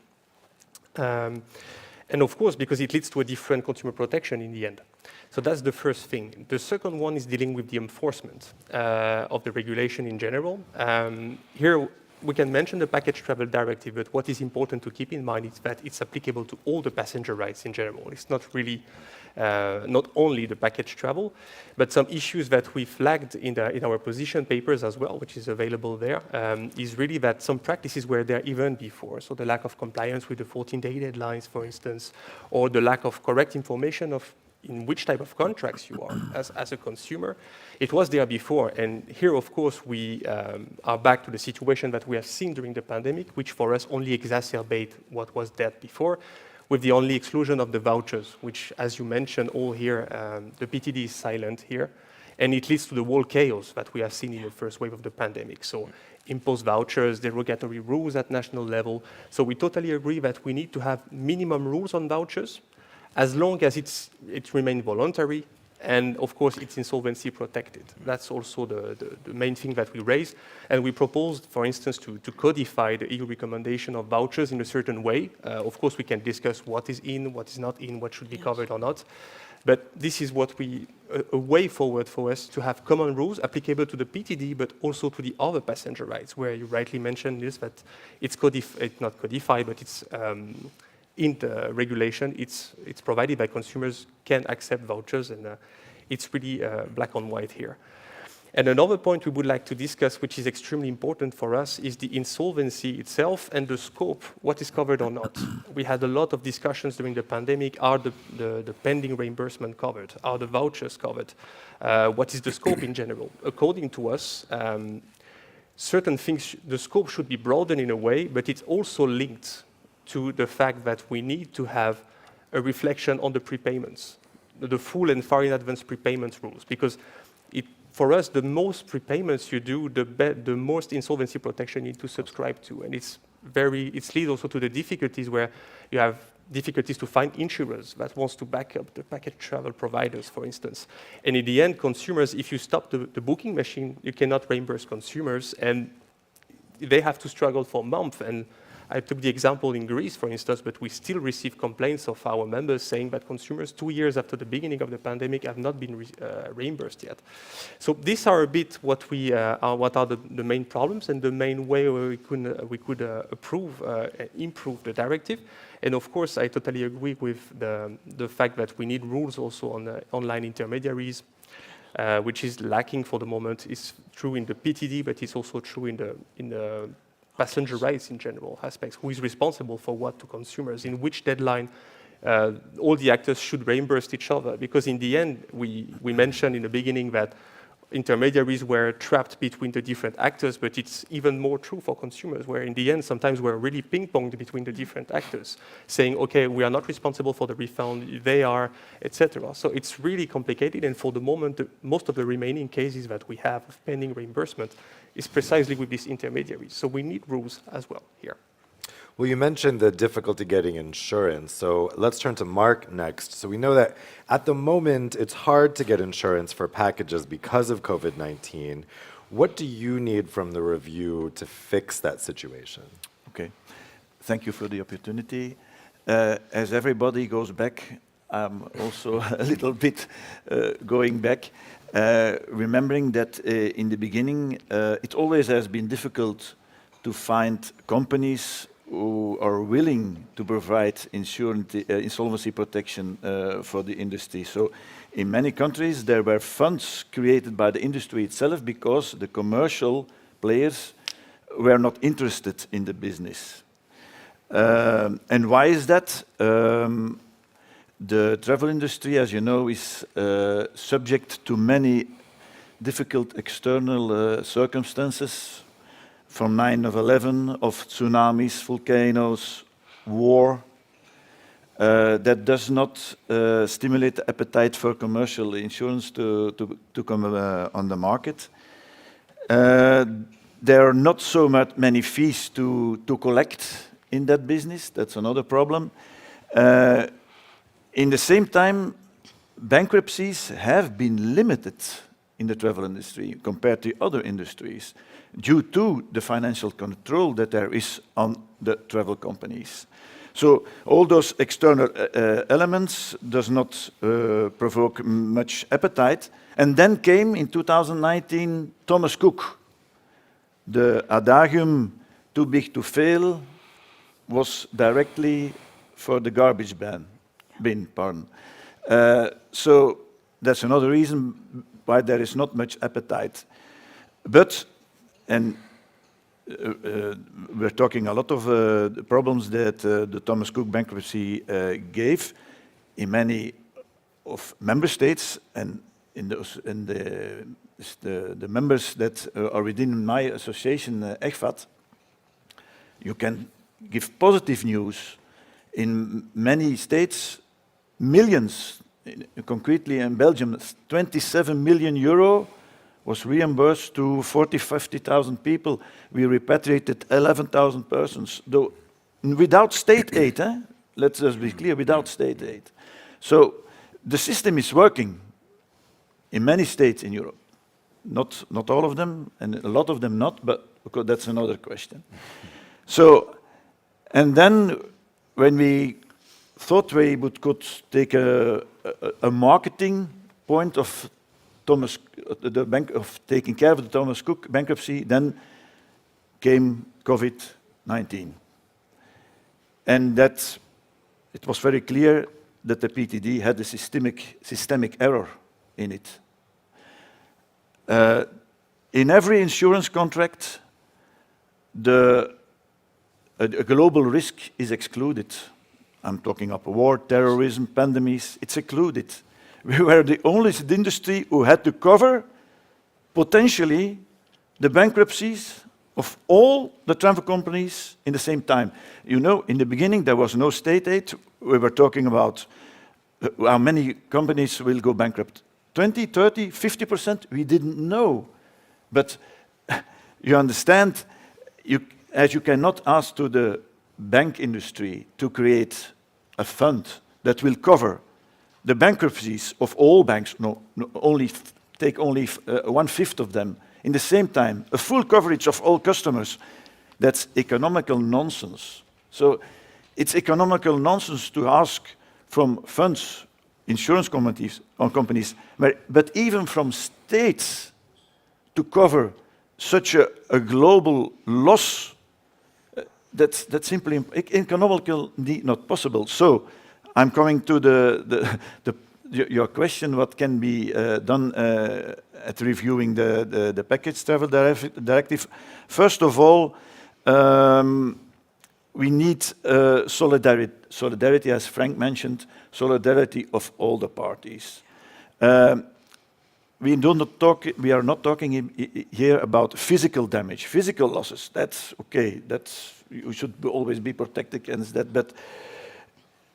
And of course, because it leads to a different consumer protection in the end. So that's the first thing. The second one is dealing with the enforcement of the regulation in general. Here, we can mention the Package Travel Directive, but what is important to keep in mind is that it's applicable to all the passenger rights in general. It's not really, not only the package travel, but some issues that we flagged in our position papers as well, which is available there, is really that some practices were there even before. So the lack of compliance with the 14-day deadlines, for instance, or the lack of correct information of in which type of contracts you are as a consumer. It was there before, and here, of course, we are back to the situation that we have seen during the pandemic, which for us only exacerbate what was there before, with the only exclusion of the vouchers, which, as you mentioned all here, the PTD is silent here, and it leads to the whole chaos that we have seen in the first wave of the pandemic. So imposed vouchers, derogatory rules at national level. So we totally agree that we need to have minimum rules on vouchers, as long as it remains voluntary, and of course it's insolvency protected. That's also the main thing that we raised. And we proposed, for instance, to codify the EU recommendation of vouchers in a certain way. Of course, we can discuss what is in, what is not in, what should be covered or not. But this is what a way forward for us to have common rules applicable to the PTD, but also to the other passenger rights, where you rightly mentioned this, that it's not codified, but it's in the regulation, it's provided by consumers can accept vouchers, and it's really black on white here. And another point we would like to discuss, which is extremely important for us, is the insolvency itself and the scope, what is covered or not. We had a lot of discussions during the pandemic. Are the pending reimbursement covered? Are the vouchers covered? What is the scope in general? According to us, certain things, the scope should be broadened in a way, but it's also linked to the fact that we need to have a reflection on the prepayments, the full and far in advance prepayment rules, because for us, the most prepayments you do, the most insolvency protection you need to subscribe to. And it leads also to the difficulties where you have difficulties to find insurers that wants to back up the package travel providers, for instance. And in the end, consumers, if you stop the booking machine, you cannot reimburse consumers, and they have to struggle for months. And I took the example in Greece, for instance, but we still receive complaints of our members saying that consumers 2 years after the beginning of the pandemic have not been reimbursed yet. So these are a bit what are the main problems and the main way where we could improve the directive. And of course, I totally agree with the fact that we need rules also on online intermediaries, which is lacking for the moment. It's true in the PTD, but it's also true in the passenger rights in general aspects. Who is responsible for what to consumers? In which deadline all the actors should reimburse each other? Because in the end, we mentioned in the beginning that intermediaries were trapped between the different actors, but it's even more true for consumers, where in the end, sometimes we're really ping-ponged between the different actors, saying, okay, we are not responsible for the refund, they are, etc. So it's really complicated, and for the moment, most of the remaining cases that we have of pending reimbursement is precisely with these intermediaries. So we need rules as well here. Well, you mentioned the difficulty getting insurance, so let's turn to Mark next. So we know that at the moment, it's hard to get insurance for packages because of COVID-19. What do you need from the review to fix that situation? Okay, thank you for the opportunity. As everybody goes back, I'm also a little bit going back, remembering that in the beginning, it always has been difficult to find companies who are willing to provide insolvency protection for the industry. So in many countries, there were funds created by the industry itself because the commercial players were not interested in the business. And why is that? The travel industry, as you know, is subject to many difficult external circumstances, from 9/11, of tsunamis, volcanoes, war, that does not stimulate the appetite for commercial insurance to come on the market. There are not so many fees to collect in that business. That's another problem. In the same time, bankruptcies have been limited in the travel industry compared to other industries, due to the financial control that there is on the travel companies. So all those external elements does not provoke much appetite. And then came in 2019 Thomas Cook. The adagium "too big to fail" was directly for the garbage bin. So that's another reason why there is not much appetite. But and we're talking a lot of the problems that the Thomas Cook bankruptcy gave in many of member states, and in the members that are within my association, EGFAT. You can give positive news. In many states, millions, concretely in Belgium, 27 million euro was reimbursed to 50,000 people. We repatriated 11,000 persons, though without state aid. Let's just be clear, without state aid. So the system is working in many states in Europe. Not all of them, and a lot of them not, but okay, that's another question. So, and then when we thought we could take a marketing point of taking care of the Thomas Cook bankruptcy, then came COVID-19. And that it was very clear that the PTD had a systemic error in it. In every insurance contract, a global risk is excluded. I'm talking about war, terrorism, pandemics, it's excluded. We were the only industry who had to cover, potentially, the bankruptcies of all the travel companies in the same time. You know, in the beginning, there was no state aid. We were talking about how many companies will go bankrupt. 20, 30, 50%? We didn't know. But you understand, as you cannot ask to the bank industry to create a fund that will cover the bankruptcies of all banks, take only 1/5 of them, in the same time, a full coverage of all customers, that's economical nonsense. So it's economical nonsense to ask from funds, insurance companies, but even from states to cover such a global loss. That's simply economically not possible. So I'm coming to your question, what can be done at reviewing the package travel directive. First of all, we need solidarity, as Frank mentioned, solidarity of all the parties. We are not talking here about physical damage, physical losses. That's okay. You should always be protected against that. But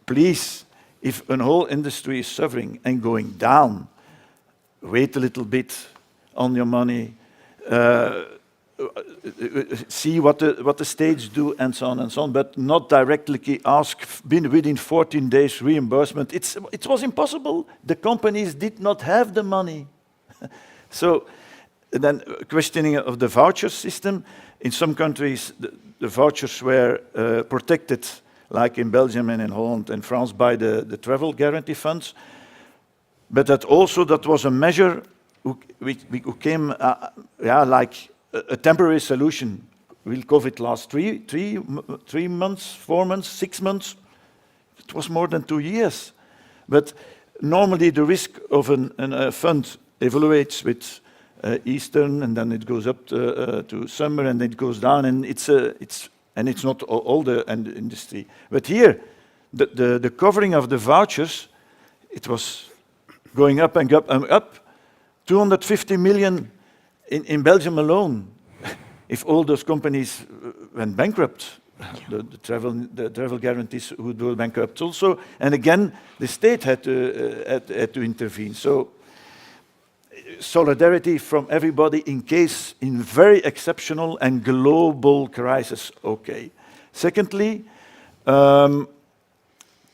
please, if a whole industry is suffering and going down, wait a little bit on your money. See what the states do, and so on, but not directly ask within 14 days reimbursement. It was impossible. The companies did not have the money. So then questioning of the voucher system. In some countries, the vouchers were protected, like in Belgium and in Holland and France, by the travel guarantee funds. But that was a measure who came like a temporary solution. Will COVID last 3 months, 4 months, 6 months? It was more than 2 years. But normally the risk of a fund evaluates with Eastern, and then it goes up to summer, and it goes down, and it's not all the industry. But here, the covering of the vouchers, it was going up and up and up. 250 million in Belgium alone. If all those companies went bankrupt, the travel guarantees would go bankrupt also. And again, the state had to intervene. So solidarity from everybody in very exceptional and global crisis, okay. Secondly,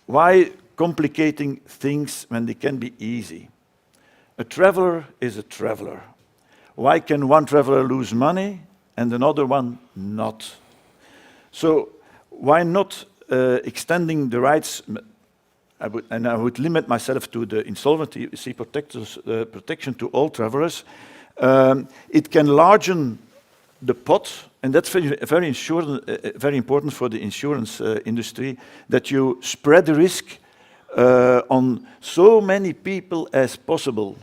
why complicating things when they can be easy? A traveler is a traveler. Why can one traveler lose money and another one not? So why not extending the rights? I would limit myself to the insolvency protection to all travelers. It can largen the pot, and that's very important for the insurance industry, that you spread the risk on so many people as possible.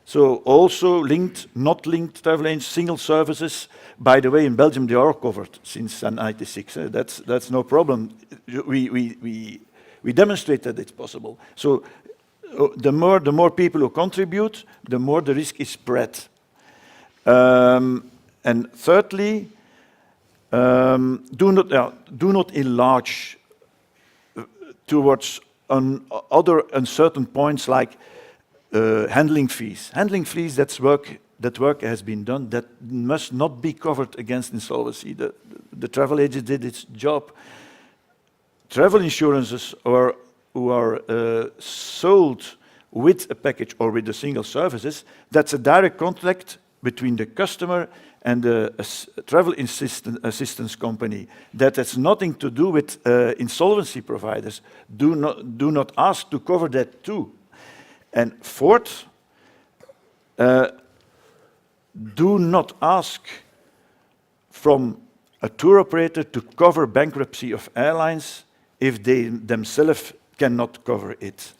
So also linked, not linked travel agents, single services. By the way, in Belgium they are covered since 1996. That's no problem. We demonstrate that it's possible. So the more people who contribute, the more the risk is spread. And thirdly, do not enlarge towards other uncertain points like handling fees. Handling fees, that work has been done, that must not be covered against insolvency. The travel agent did its job. Travel insurances who are sold with a package or with the single services, that's a direct contract between the customer and the travel assistance company. That has nothing to do with insolvency providers. Do not ask to cover that too. And fourth, do not ask from a tour operator to cover bankruptcy of airlines if they themselves cannot cover it.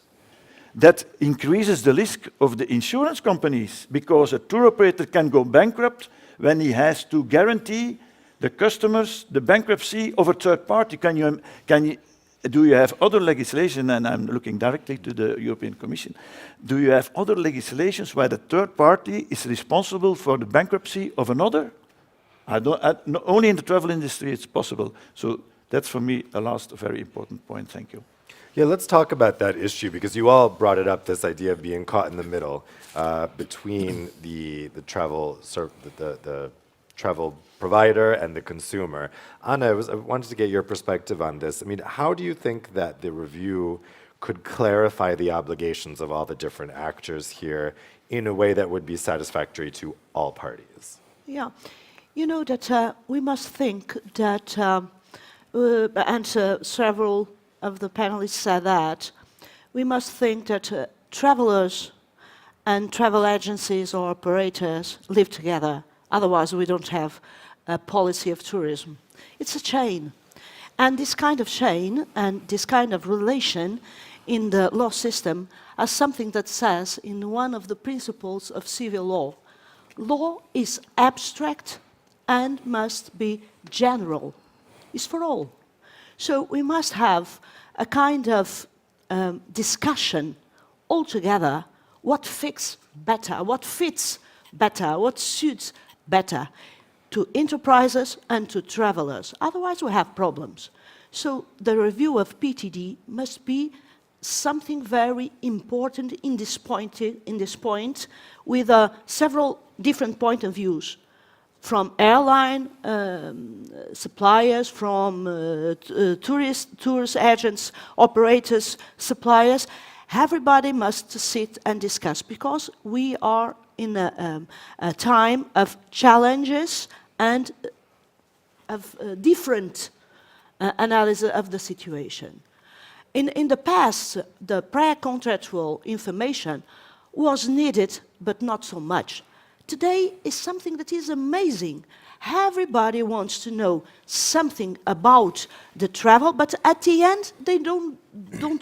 That increases the risk of the insurance companies, because a tour operator can go bankrupt when he has to guarantee the customers the bankruptcy of a third party. Do you have other legislation, and I'm looking directly to the European Commission, do you have other legislations where the third party is responsible for the bankruptcy of another? Only in the travel industry it's possible. So that's for me a last very important point. Thank you. Yeah, let's talk about that issue because you all brought it up, this idea of being caught in the middle between the travel provider and the consumer. Anna, I wanted to get your perspective on this. I mean, how do you think that the review could clarify the obligations of all the different actors here in a way that would be satisfactory to all parties? Yeah, you know that we must think that, and several of the panelists said that, we must think that travelers and travel agencies or operators live together. Otherwise, we don't have a policy of tourism. It's a chain. And this kind of chain and this kind of relation in the law system are something that says in one of the principles of civil law, law is abstract and must be general. It's for all. So we must have a kind of discussion altogether, what fits better, what suits better to enterprises and to travelers. Otherwise we have problems. So the review of PTD must be something very important in this point with several different point of views, from airline suppliers, from tourist agents, operators, suppliers. Everybody must sit and discuss because we are in a time of challenges and of different analysis of the situation. In the past, the pre-contractual information was needed, but not so much. Today is something that is amazing. Everybody wants to know something about the travel, but at the end, they don't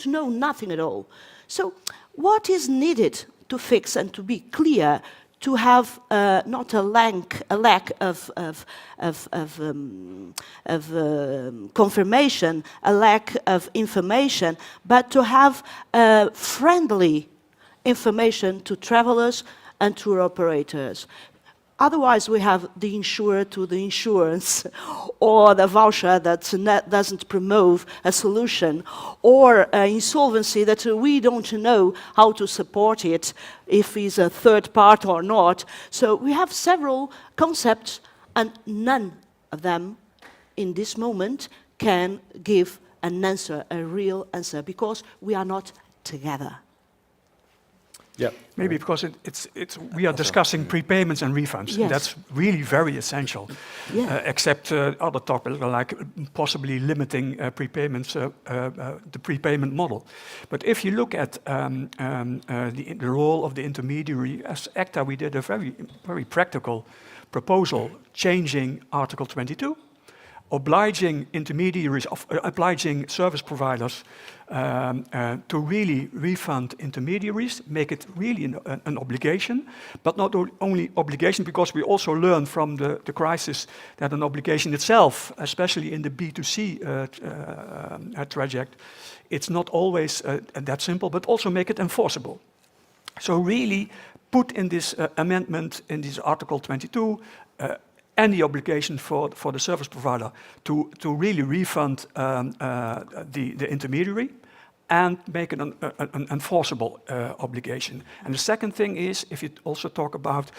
know nothing at all. So what is needed to fix and to be clear, to have not a lack of confirmation, a lack of information, but to have friendly information to travelers and tour operators. Otherwise, we have the insurer to the insurance, or the voucher that doesn't promote a solution, or insolvency that we don't know how to support it, if it's a third part or not. So we have several concepts, and none of them in this moment can give an answer, a real answer, because we are not together. Yeah. Maybe because we are discussing prepayments and refunds. Yes. And that's really very essential, Yeah. except other topics like possibly limiting prepayments, the prepayment model. But if you look at the role of the intermediary, as ACTA we did a very practical proposal, changing Article 22, obliging intermediaries, obliging service providers to really refund intermediaries, make it really an obligation, but not only obligation, because we also learned from the crisis that an obligation itself, especially in the B2C traject, it's not always that simple, but also make it enforceable. So really put in this amendment, in this Article 22, any obligation for the service provider to really refund the intermediary and make it an enforceable obligation. And the second thing is, if you also talk about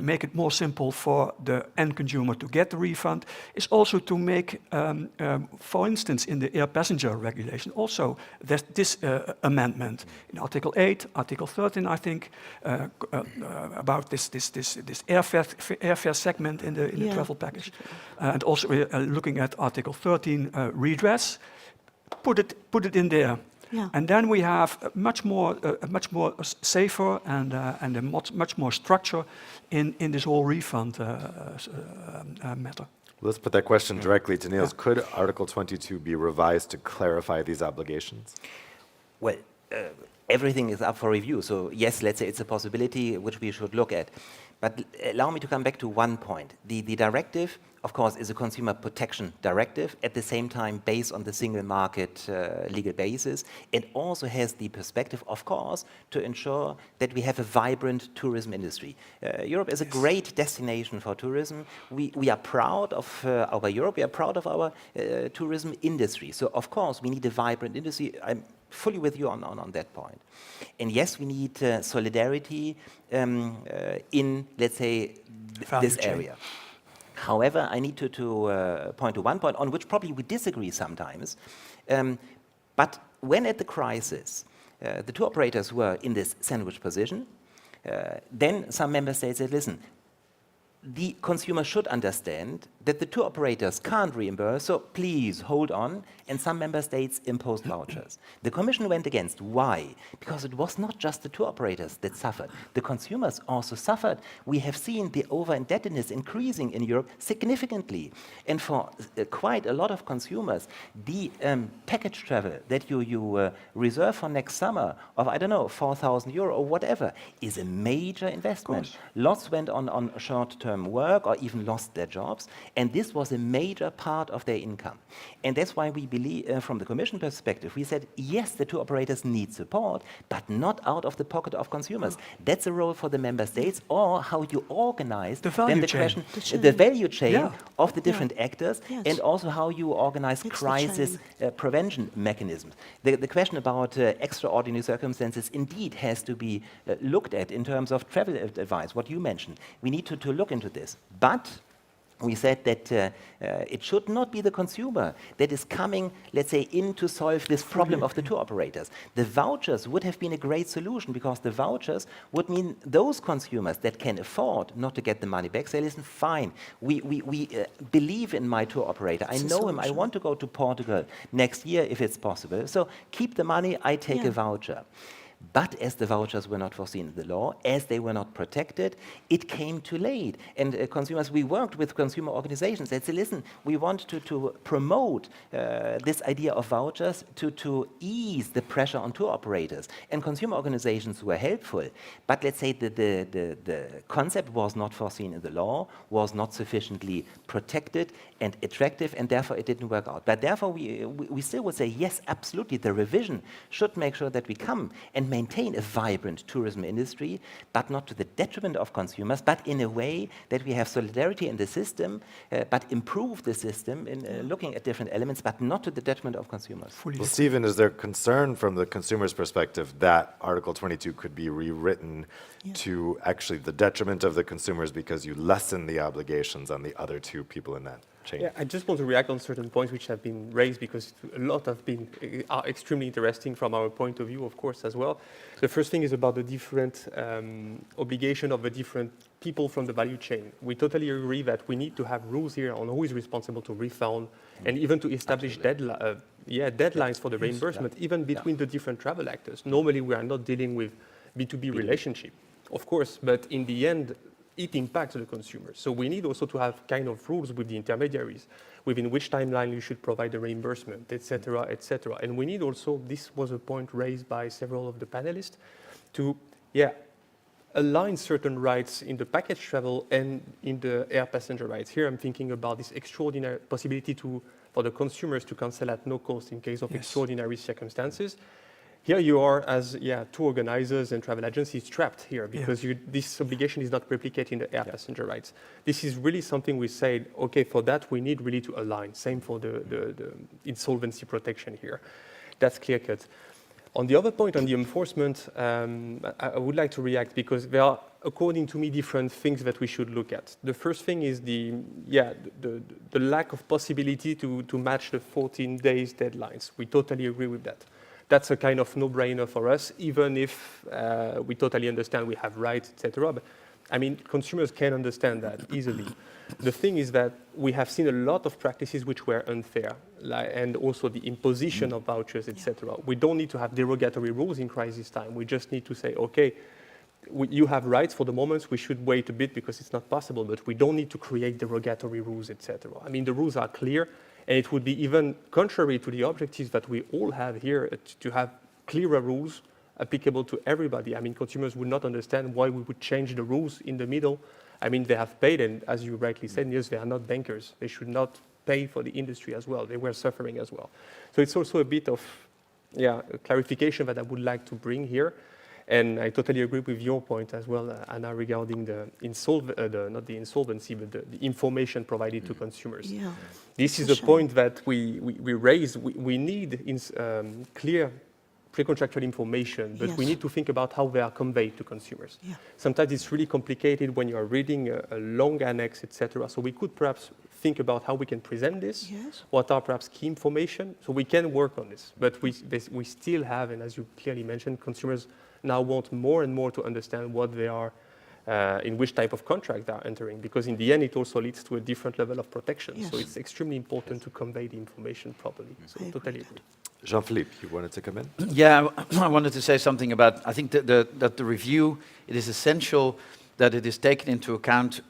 make it more simple for the end consumer to get the refund, is also to make, for instance, in the air passenger regulation, also this amendment in Article 8, Article 13, I think, about this airfare segment in the travel package, and also looking at Article 13 redress. Put it in there, and then we have a much more safer and a much more structure in this whole refund matter. Let's put that question directly to Niels. Could Article 22 be revised to clarify these obligations? Well, everything is up for review. So yes, let's say it's a possibility which we should look at. But allow me to come back to one point. The directive, of course, is a consumer protection directive, at the same time based on the single market legal basis. It also has the perspective, of course, to ensure that we have a vibrant tourism industry. Europe is a great destination for tourism. We are proud of our Europe, we are proud of our tourism industry. So, of course, we need a vibrant industry. I'm fully with you on that point. And yes, we need solidarity in, let's say, this area. However, I need to point to one point on which probably we disagree sometimes. But when at the crisis, the tour operators were in this sandwich position, then some member states said, listen, the consumer should understand that the tour operators can't reimburse, so please hold on, and some member states imposed vouchers. The Commission went against. Why? Because it was not just the tour operators that suffered. The consumers also suffered. We have seen the over-indebtedness increasing in Europe significantly. And for quite a lot of consumers, the package travel that you reserve for next summer of, I don't know, 4,000 euro or whatever, is a major investment. Lots went on short-term work or even lost their jobs, and this was a major part of their income. And that's why we believe, from the Commission perspective, we said, yes, the tour operators need support, but not out of the pocket of consumers. That's a role for the member states, or how you organize the value chain, the value chain of the different actors, and also how you organize It's crisis prevention mechanisms. The question about extraordinary circumstances indeed has to be looked at in terms of travel advice, what you mentioned. We need to look into this. But we said that it should not be the consumer that is coming, let's say, in to solve this problem of the tour operators. The vouchers would have been a great solution, because the vouchers would mean those consumers that can afford not to get the money back say, listen, fine, we believe in my tour operator. I know him, I want to go to Portugal next year if it's possible. So keep the money, I take a voucher. But as the vouchers were not foreseen in the law, as they were not protected, it came too late. And consumers, we worked with consumer organizations that said, listen, we want to promote this idea of vouchers to ease the pressure on tour operators. And consumer organizations were helpful. But let's say the concept was not foreseen in the law, was not sufficiently protected and attractive, and therefore it didn't work out. But therefore we still would say, yes, absolutely, the revision should make sure that we come and maintain a vibrant tourism industry, but not to the detriment of consumers, but in a way that we have solidarity in the system, but improve the system in looking at different elements, but not to the detriment of consumers. Well, Stephen, is there concern from the consumer's perspective that Article 22 could be rewritten to actually the detriment of the consumers because you lessen the obligations on the other two people in that chain? Yeah, I just want to react on certain points which have been raised, because a lot have been are extremely interesting from our point of view, of course, as well. The first thing is about the different obligation of the different people from the value chain. We totally agree that we need to have rules here on who is responsible to refund, and even to establish deadlines for the reimbursement, even between the different travel actors. Normally, we are not dealing with B2B relationship, of course, but in the end, it impacts the consumer. So we need also to have kind of rules with the intermediaries, within which timeline you should provide the reimbursement, etc., etc. And we need also, this was a point raised by several of the panelists, to align certain rights in the package travel and in the air passenger rights. Here I'm thinking about this extraordinary possibility for the consumers to cancel at no cost in case of extraordinary circumstances. Here you are as tour organizers and travel agencies trapped here, because this obligation is not replicated in the air passenger rights. This is really something we said, okay, for that we need really to align. Same for the insolvency protection here. That's clear cut. On the other point, on the enforcement, I would like to react, because there are, according to me, different things that we should look at. The first thing is the lack of possibility to match the 14 days deadlines. We totally agree with that. That's a kind of no-brainer for us, even if we totally understand we have rights, etc. But I mean, consumers can understand that easily. The thing is that we have seen a lot of practices which were unfair, and also the imposition of vouchers, etc. We don't need to have derogatory rules in crisis time. We just need to say, okay, you have rights for the moment, we should wait a bit because it's not possible, but we don't need to create derogatory rules, etc. I mean, the rules are clear, and it would be even contrary to the objectives that we all have here to have clearer rules applicable to everybody. I mean, consumers would not understand why we would change the rules in the middle. I mean, they have paid, and as you rightly said, yes, they are not bankers. They should not pay for the industry as well. They were suffering as well. So it's also a bit of a clarification that I would like to bring here. And I totally agree with your point as well, Anna, regarding the not the insolvency, but the information provided to consumers. Yeah. This is a point that we raised. We need clear pre-contractual information, but we need to think about how they are conveyed to consumers. Yeah. Sometimes it's really complicated when you are reading a long annex, etc. So we could perhaps think about how we can present this, what are perhaps key information, so we can work on this. But we still have, and as you clearly mentioned, consumers now want more and more to understand what they are, in which type of contract they are entering, because in the end it also leads to a different level of protection. So it's extremely important to convey the information properly. So I totally agree. Jean-Philippe, you wanted to come in? Yeah, I wanted to say something about, I think that the review, it is essential that it is taken into account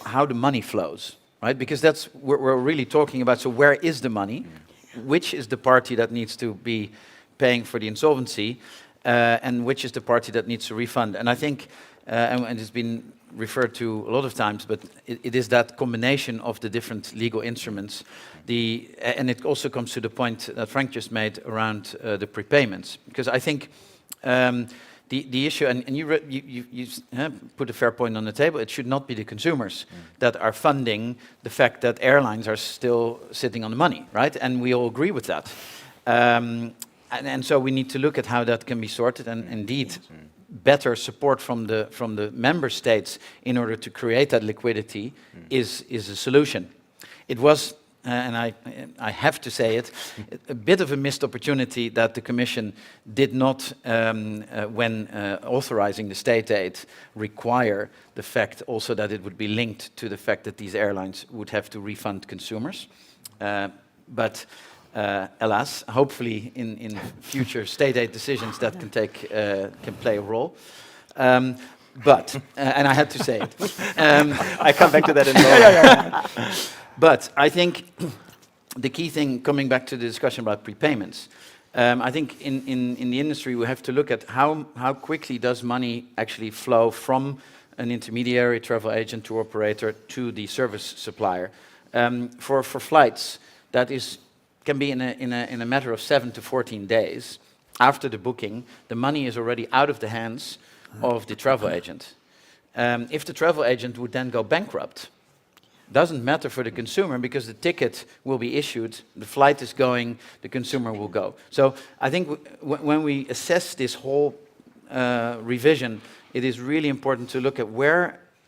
how the money flows, right? Because that's what we're really talking about. So where is the money? Which is the party that needs to be paying for the insolvency? And which is the party that needs to refund? And I think, and it's been referred to a lot of times, but it is that combination of the different legal instruments. And it also comes to the point that Frank just made around the prepayments. Because I think the issue, and you put a fair point on the table, it should not be the consumers that are funding the fact that airlines are still sitting on the money, right? And we all agree with that. And so we need to look at how that can be sorted, and indeed better support from the member states in order to create that liquidity is a solution. It was, and I have to say it, a bit of a missed opportunity that the Commission did not, when authorizing the state aid, require the fact also that it would be linked to the fact that these airlines would have to refund consumers. But alas, hopefully in future state aid decisions that can play a role. But, and I had to say it. I come back to that in a moment. But I think the key thing, coming back to the discussion about prepayments, I think in the industry we have to look at how quickly does money actually flow from an intermediary, travel agent, tour operator to the service supplier. For flights, that can be in a matter of 7 to 14 days after the booking. The money is already out of the hands of the travel agent. If the travel agent would then go bankrupt, doesn't matter for the consumer because the ticket will be issued, the flight is going, the consumer will go. So I think when we assess this whole revision, it is really important to look at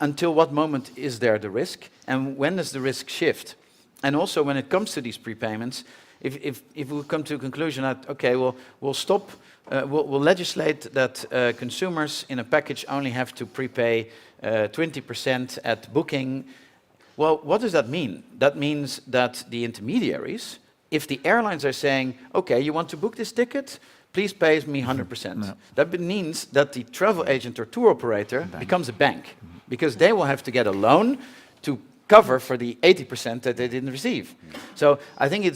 until what moment is there the risk, and when does the risk shift? And also when it comes to these prepayments, if we come to a conclusion that, okay, we'll stop, we'll legislate that consumers in a package only have to prepay 20% at booking. Well, what does that mean? That means that the intermediaries, if the airlines are saying, okay, you want to book this ticket, please pay me 100%. No. That means that the travel agent or tour operator becomes a bank, because they will have to get a loan to cover for the 80% that they didn't receive. So I think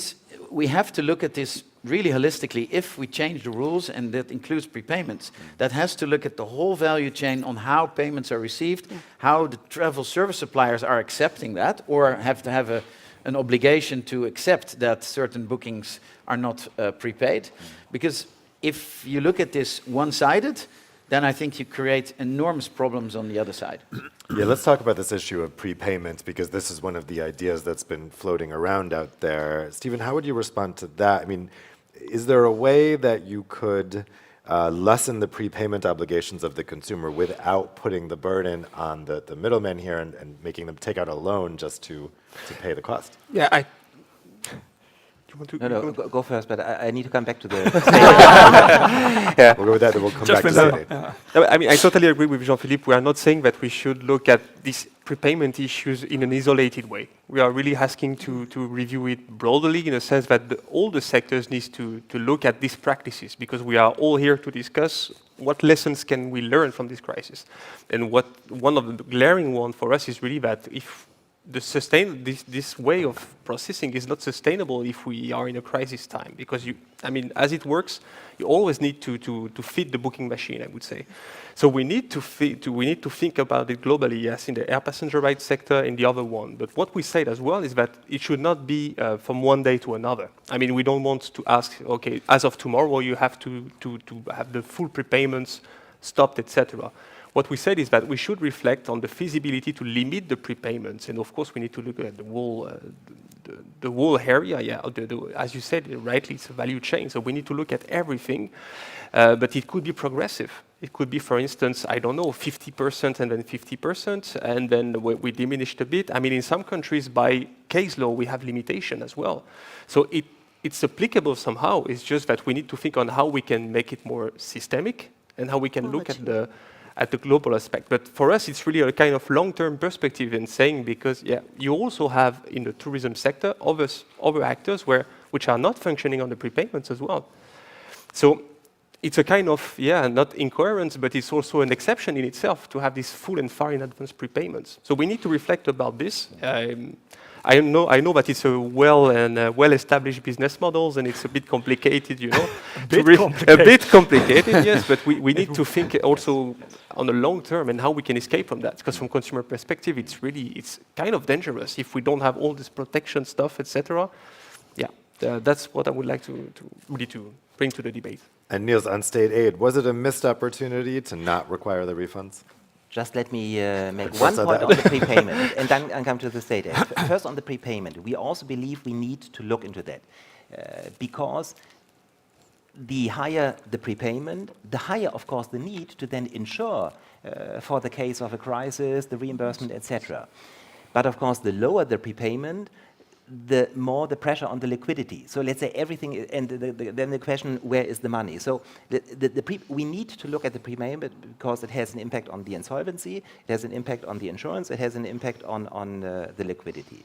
we have to look at this really holistically. If we change the rules, and that includes prepayments, that has to look at the whole value chain on how payments are received, how the travel service suppliers are accepting that, or have to have an obligation to accept that certain bookings are not prepaid. Because if you look at this one-sided, then I think you create enormous problems on the other side. Yeah, let's talk about this issue of prepayment, because this is one of the ideas that's been floating around out there. Stephen, how would you respond to that? I mean, is there a way that you could lessen the prepayment obligations of the consumer without putting the burden on the middlemen here and making them take out a loan just to pay the cost? Yeah, Go first, but I need to come back to the... Yeah. We'll go with that, then we'll come back to state aid. I mean, I totally agree with Jean-Philippe. We are not saying that we should look at these prepayment issues in an isolated way. We are really asking to review it broadly, in a sense that all the sectors need to look at these practices, because we are all here to discuss what lessons can we learn from this crisis. And one of the glaring ones for us is really that if this way of processing is not sustainable if we are in a crisis time, because as it works, you always need to feed the booking machine, I would say. So we need to think about it globally, yes, in the air passenger rights sector, in the other one. But what we said as well is that it should not be from one day to another. We don't want to ask, okay, as of tomorrow you have to have the full prepayments stopped, etc. What we said is that we should reflect on the feasibility to limit the prepayments, and of course we need to look at the whole area. Yeah, as you said rightly, it's a value chain, so we need to look at everything. But it could be progressive. It could be, for instance, I don't know, 50% and then 50%, and then we diminished a bit. In some countries, by case law, we have limitation as well. So it's applicable somehow. It's just that we need to think on how we can make it more systemic and how we can look at the global aspect. But for us, it's really a kind of long-term perspective in saying, because you also have in the tourism sector other actors which are not functioning on the prepayments as well. So it's a kind of, not incoherence, but it's also an exception in itself to have these full and far in advance prepayments. So we need to reflect about this. I know that it's a well-established business models, and it's a bit complicated, a bit complicated, yes. But we need to think also on the long term and how we can escape from that. Because from consumer perspective, it's kind of dangerous if we don't have all this protection stuff, etc. That's what I would like to really to bring to the debate. And Niels, on state aid, was it a missed opportunity to not require the refunds? Just let me make one point on the prepayment, and then come to the state aid. First, on the prepayment, we also believe we need to look into that, because the higher the prepayment, the higher, of course, the need to then insure for the case of a crisis, the reimbursement, etc. But of course, the lower the prepayment, the more the pressure on the liquidity. So let's say everything, and then the question, where is the money? So we need to look at the prepayment because it has an impact on the insolvency, it has an impact on the insurance, it has an impact on the liquidity.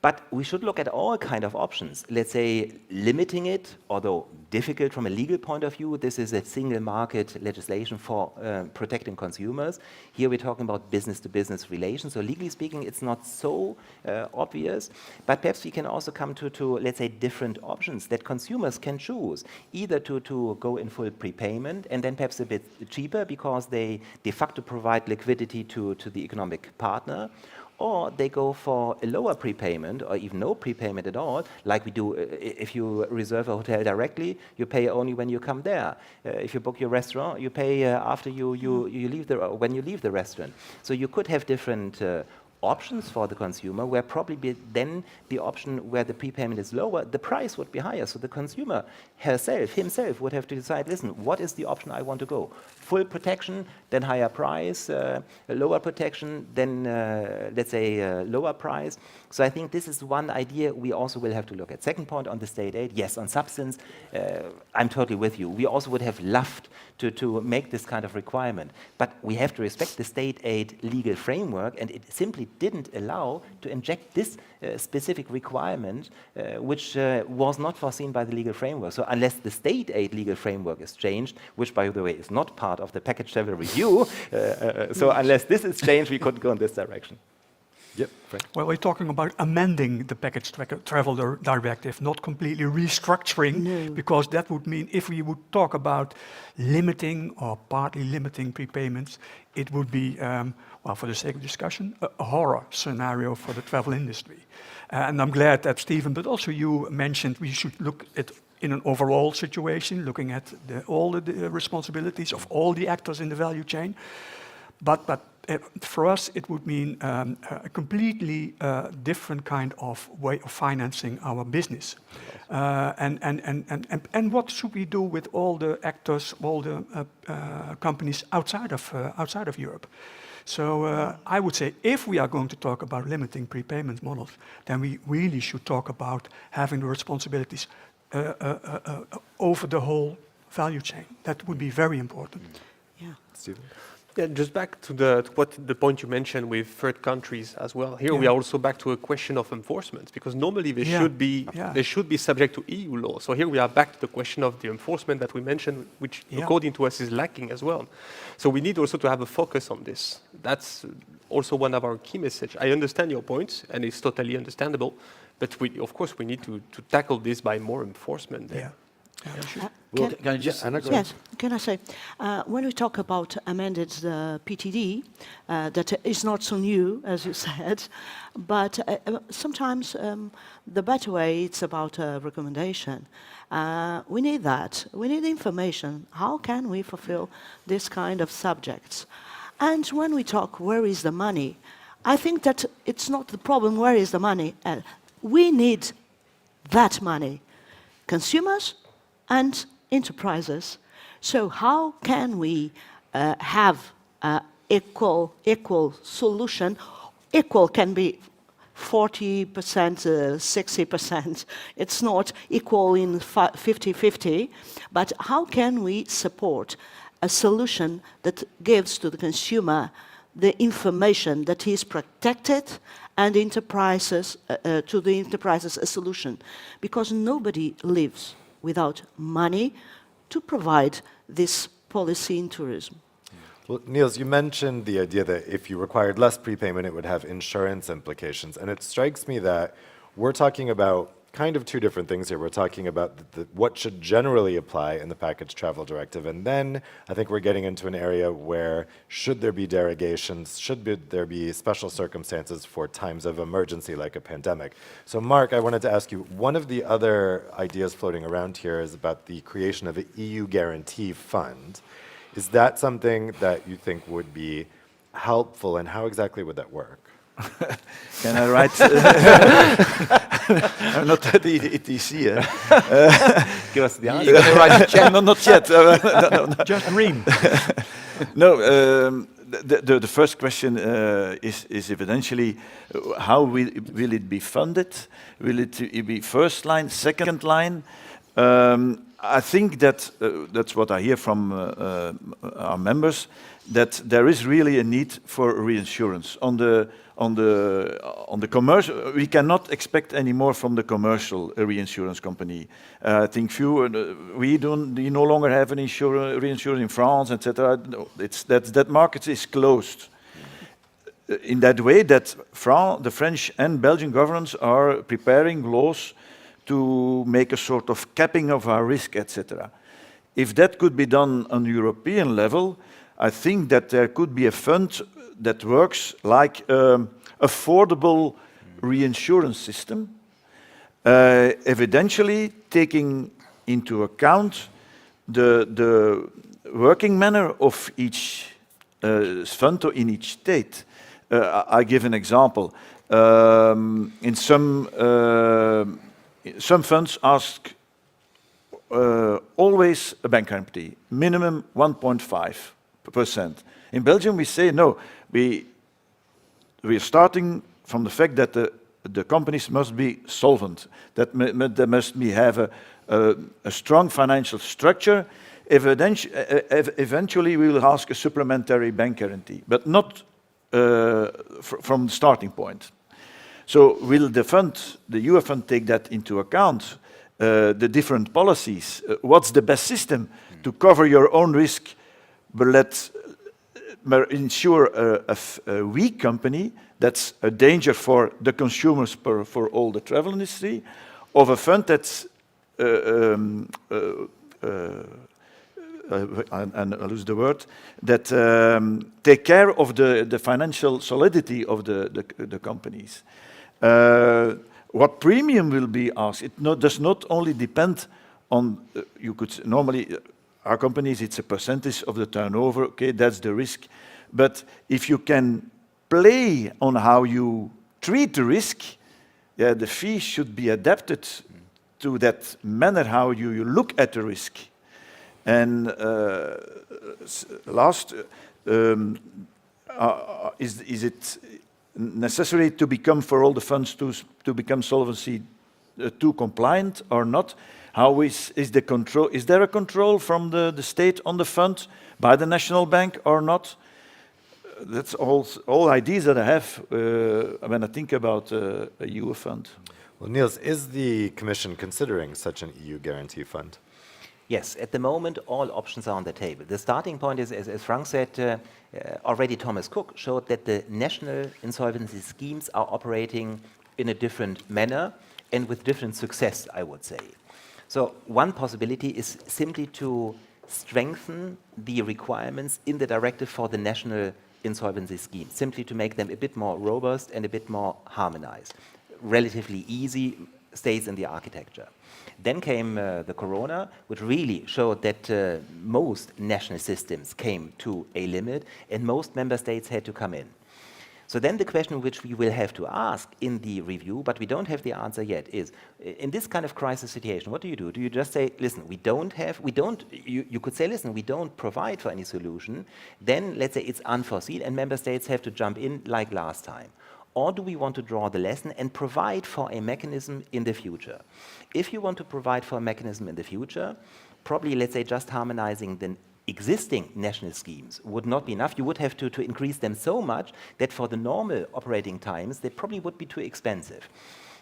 But we should look at all kind of options. Let's say limiting it, although difficult from a legal point of view. This is a single market legislation for protecting consumers. Here we're talking about business-to-business relations. So legally speaking, it's not so obvious. But perhaps we can also come to, let's say, different options that consumers can choose, either to go in full prepayment and then perhaps a bit cheaper because they de facto provide liquidity to the economic partner, or they go for a lower prepayment or even no prepayment at all, like we do if you reserve a hotel directly, you pay only when you come there. If you book your restaurant, you pay after you leave when you leave the restaurant. So you could have different options for the consumer, where probably then the option where the prepayment is lower, the price would be higher. So the consumer himself would have to decide, listen, what is the option I want to go? Full protection, then higher price, lower protection, then let's say lower price. So I think this is one idea we also will have to look at. Second point on the state aid, yes, on substance, I'm totally with you. We also would have loved to make this kind of requirement, but we have to respect the state aid legal framework, and it simply didn't allow to inject this specific requirement, which was not foreseen by the legal framework. So unless the state aid legal framework is changed, which by the way is not part of the package travel review, so unless this is changed, we couldn't go in this direction. Yep. Frank. Well, we're talking about amending the package travel directive, not completely restructuring, because that would mean if we would talk about limiting or partly limiting prepayments, it would be, well, for the sake of discussion, a horror scenario for the travel industry. And I'm glad that Stephen, but also you mentioned we should look at in an overall situation, looking at all the responsibilities of all the actors in the value chain. But for us, it would mean a completely different kind of way of financing our business. And what should we do with all the actors, all the companies outside of Europe? So I would say if we are going to talk about limiting prepayment models, then we really should talk about having the responsibilities over the whole value chain. That would be very important. Yeah. Stephen? Yeah, just back to the point you mentioned with third countries as well. Here we are also back to a question of enforcement, because normally they should be subject to EU law. So here we are back to the question of the enforcement that we mentioned, which according to us is lacking as well. So we need also to have a focus on this. That's also one of our key messages. I understand your point, and it's totally understandable, but of course, we need to tackle this by more enforcement there. Well, can I just... Yes, can I say, when we talk about amended PTD, that is not so new, as you said, but sometimes the better way, it's about a recommendation. We need that. We need information. How can we fulfill this kind of subjects? And when we talk, where is the money? I think that it's not the problem, where is the money? We need that money. Consumers and enterprises. So how can we have equal solution? Equal can be 40%, 60%. It's not equal in 50-50. But how can we support a solution that gives to the consumer the information that is protected and enterprises, to the enterprises a solution? Because nobody lives without money to provide this policy in tourism. Well, Niels, you mentioned the idea that if you required less prepayment, it would have insurance implications. And it strikes me that we're talking about kind of two different things here. We're talking about what should generally apply in the package travel directive. And then I think we're getting into an area where should there be derogations, there be special circumstances for times of emergency like a pandemic. So Mark, I wanted to ask you, one of the other ideas floating around here is about the creation of an EU guarantee fund. Is that something that you think would be helpful, and how exactly would that work? Can I write? I'm not at the ETC. Give us the answer. You're going to write a check? No, not yet. No. Just dream. No, the first question is evidently how will it be funded? Will it be first line, second line? I think that that's what I hear from our members, that there is really a need for reinsurance on the commercial. We cannot expect any more from the commercial reinsurance company. I think we no longer have an reinsurance in France, etc. That market is closed. In that way, that the French and Belgian governments are preparing laws to make a sort of capping of our risk, etc. If that could be done on European level, I think that there could be a fund that works like affordable reinsurance system, evidentially taking into account the working manner of each fund in each state. I give an example. In some funds ask always a bank guarantee, minimum 1.5%. In Belgium, we say no. We are starting from the fact that the companies must be solvent, that they must have a strong financial structure. Eventually, we will ask a supplementary bank guarantee, but not from the starting point. So will the EU fund take that into account, the different policies? What's the best system to cover your own risk, but insure a weak company that's a danger for the consumers, for all the travel industry, of a fund that's and I lose the word, that take care of the financial solidity of the companies. What premium will be asked? It does not only depend on, you could normally, our companies, it's a percentage of the turnover, okay, that's the risk. But if you can play on how you treat the risk, yeah, the fee should be adapted to that manner, how you look at the risk. And last, is it necessary to become, for all the funds to become Solvency II compliant or not? How is the control? Is there a control from the state on the fund by the National Bank or not? That's all ideas that I have when I think about a EU fund. Well, Niels, is the Commission considering such an EU guarantee fund? Yes, at the moment, all options are on the table. The starting point is, as Frank said, already Thomas Cook showed that the national insolvency schemes are operating in a different manner and with different success, I would say. So one possibility is simply to strengthen the requirements in the directive for the national insolvency scheme, simply to make them a bit more robust and a bit more harmonized. Relatively easy, stays in the architecture. Then came the corona, which really showed that most national systems came to a limit and most member states had to come in. So then the question which we will have to ask in the review, but we don't have the answer yet, is in this kind of crisis situation, what do you do? Do you just say, listen, you could say, listen, we don't provide for any solution. Then let's say it's unforeseen and member states have to jump in like last time. Or do we want to draw the lesson and provide for a mechanism in the future? If you want to provide for a mechanism in the future, probably, let's say, just harmonizing the existing national schemes would not be enough. You would have to increase them so much that for the normal operating times, they probably would be too expensive.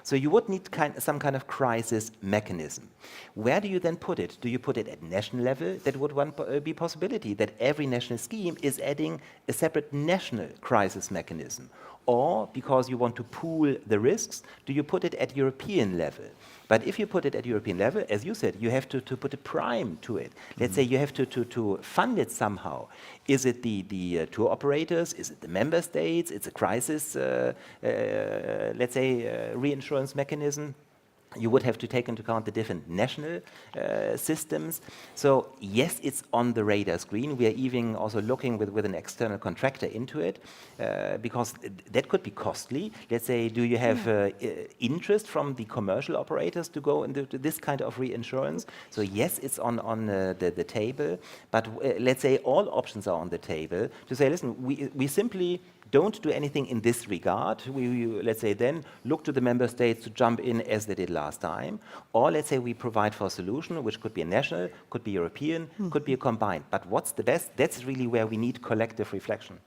So you would need some kind of crisis mechanism. Where do you then put it? Do you put it at national level? That would be a possibility, that every national scheme is adding a separate national crisis mechanism. Or, because you want to pool the risks, do you put it at European level? But if you put it at European level, as you said, you have to put a prime to it. Let's say you have to fund it somehow. Is it the tour operators? Is it the member states? It's a crisis, let's say, reinsurance mechanism. You would have to take into account the different national systems. So yes, it's on the radar screen. We are even also looking with an external contractor into it because that could be costly. Let's say, do you have interest from the commercial operators to go into this kind of reinsurance? So yes, it's on the table. But let's say all options are on the table to say, listen, we simply don't do anything in this regard. We, let's say, then look to the member states to jump in as they did last time. Or let's say we provide for a solution, which could be a national, could be European, could be a combined. But what's the best? That's really where we need collective reflection.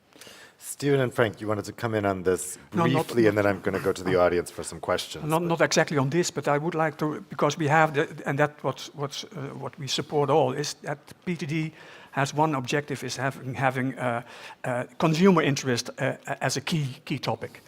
Stephen and Frank, you wanted to come in on this briefly, and then I'm going to go to the audience for some questions. Not exactly on this, but I would like to, because we have, and that's what we support all, is that PTD has one objective, is having consumer interest as a key topic.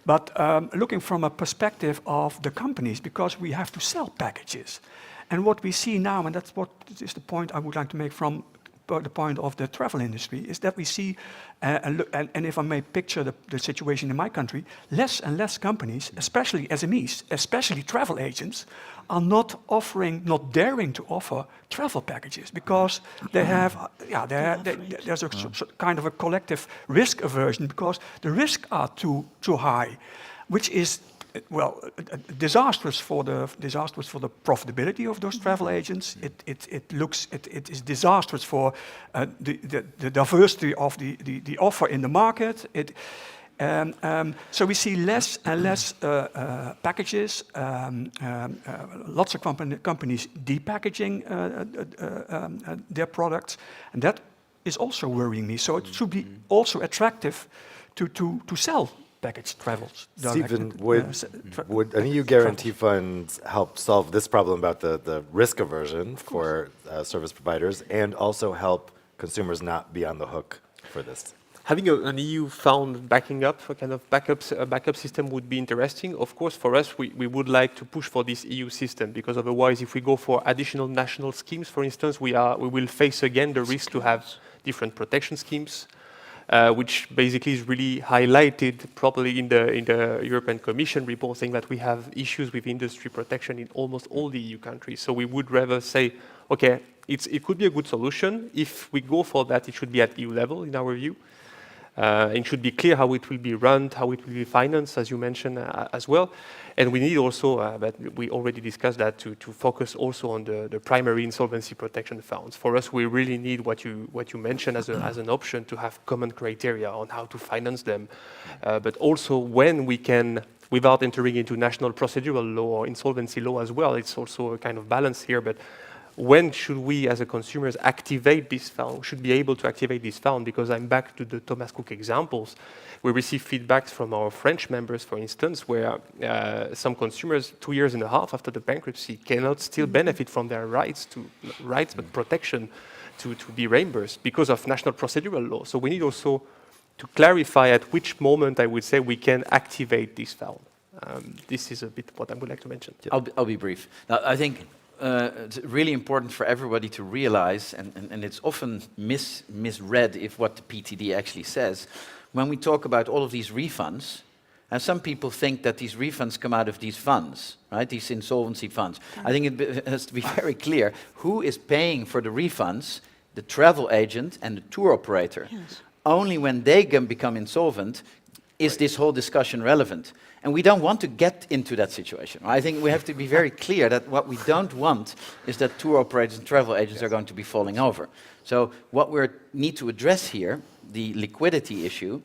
But looking from a perspective of the companies, because we have to sell packages. And what we see now, and that's what is the point I would like to make from the point of the travel industry, is that we see, and if I may picture the situation in my country, less and less companies, especially SMEs, especially travel agents, are not daring to offer travel packages because they have, there's a kind of a collective risk aversion because the risks are too high, which is, well, disastrous for the profitability of those travel agents. It is disastrous for the diversity of the offer in the market. So we see less and less packages. Lots of companies depackaging their products, and that is also worrying me. So it should be also attractive to sell package travels. Stephen, would an EU guarantee fund help solve this problem about the risk aversion for service providers and also help consumers not be on the hook for this? Having an EU fund backing up, a kind of backup system would be interesting. Of course, for us, we would like to push for this EU system because otherwise, if we go for additional national schemes, for instance, we will face again the risk to have different protection schemes, which basically is really highlighted properly in the European Commission report, saying that we have issues with industry protection in almost all the EU countries. So we would rather say, okay, it could be a good solution. If we go for that, it should be at EU level, in our view. It should be clear how it will be run, how it will be financed, as you mentioned as well. And we need also, but we already discussed that, to focus also on the primary insolvency protection funds. For us, we really need what you mentioned as an option to have common criteria on how to finance them. But also when we can, without entering into national procedural law or insolvency law as well, it's also a kind of balance here. But when should we, as a consumers, activate this fund? Should be able to activate this fund, because I'm back to the Thomas Cook examples. We receive feedbacks from our French members, for instance, where some consumers, 2.5 years after the bankruptcy, cannot still benefit from their rights, but protection to be reimbursed because of national procedural law. So we need also to clarify at which moment, I would say, we can activate this fund. This is a bit what I would like to mention. I'll be brief. Now, I think it's really important for everybody to realize, and it's often misread if what the PTD actually says, when we talk about all of these refunds, and some people think that these refunds come out of these funds, right? These insolvency funds. I think it has to be very clear who is paying for the refunds: the travel agent and the tour operator. Yes. Only when they become insolvent is this whole discussion relevant. And we don't want to get into that situation. I think we have to be very clear that what we don't want is that tour operators and travel agents are going to be falling over. So what we need to address here, the liquidity issue,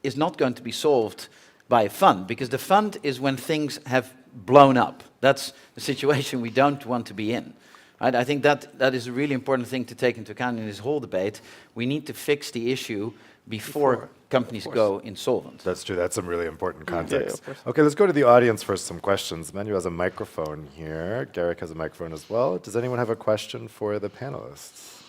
is not going to be solved by a fund, because the fund is when things have blown up. That's the situation we don't want to be in. Right? I think that is a really important thing to take into account in this whole debate. We need to fix the issue before companies go insolvent. That's true. That's some really important Yeah, context. of course. Okay, let's go to the audience for some questions. Manu has a microphone here. Garrick has a microphone as well. Does anyone have a question for the panelists?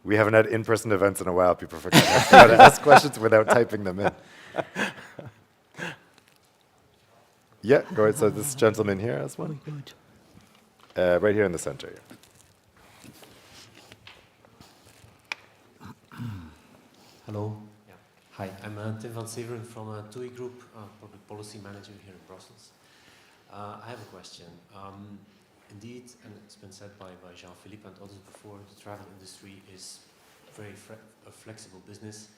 We haven't had in-person events in a while. People forget how to ask questions without typing them in. Yeah, go ahead. So this gentleman here has one. Right here in the center. Yeah. Hello. Yeah. Hi, I'm Tim van Severen from TUI Group, Public Policy Manager here in Brussels. I have a question. Indeed, and it's been said by Jean-Philippe and others before, the travel industry is a flexible business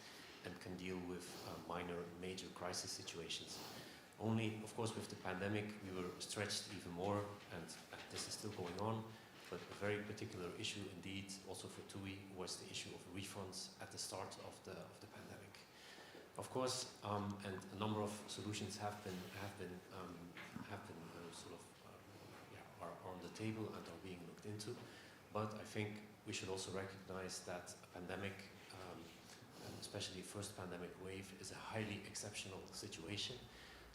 and can deal with minor and major crisis situations. Only, of course, with the pandemic, we were stretched even more, and this is still going on. But a very particular issue indeed, also for TUI, was the issue of refunds at the start of the pandemic. Of course, and a number of solutions are on the table and are being looked into. But I think we should also recognize that a pandemic, and especially first pandemic wave, is a highly exceptional situation.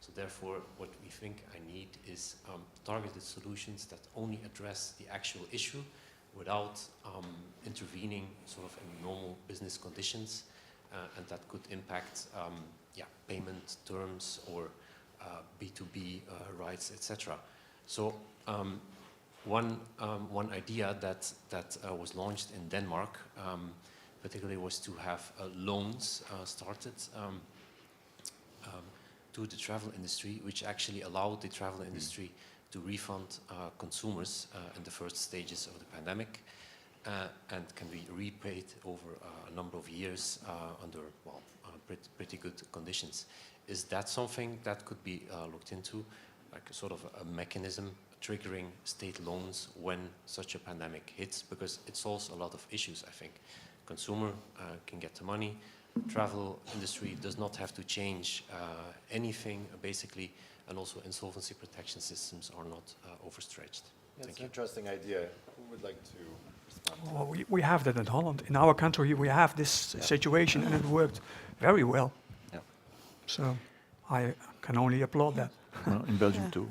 So therefore, what we think I need is targeted solutions that only address the actual issue without intervening sort of in normal business conditions, and that could impact payment terms or B2B rights, etc. So one idea that was launched in Denmark, particularly, was to have loans started to the travel industry, which actually allowed the travel industry to refund consumers in the first stages of the pandemic, and can be repaid over a number of years under pretty good conditions. Is that something that could be looked into, like a sort of a mechanism triggering state loans when such a pandemic hits? Because it solves a lot of issues, I think. Consumer can get the money. Travel industry does not have to change anything, basically, and also insolvency protection systems are not overstretched. Yeah, it's an interesting idea. Who would like to respond? Well, we have that in Holland. In our country, we have this situation, and it worked very well. Yeah. So I can only applaud that. In Belgium too.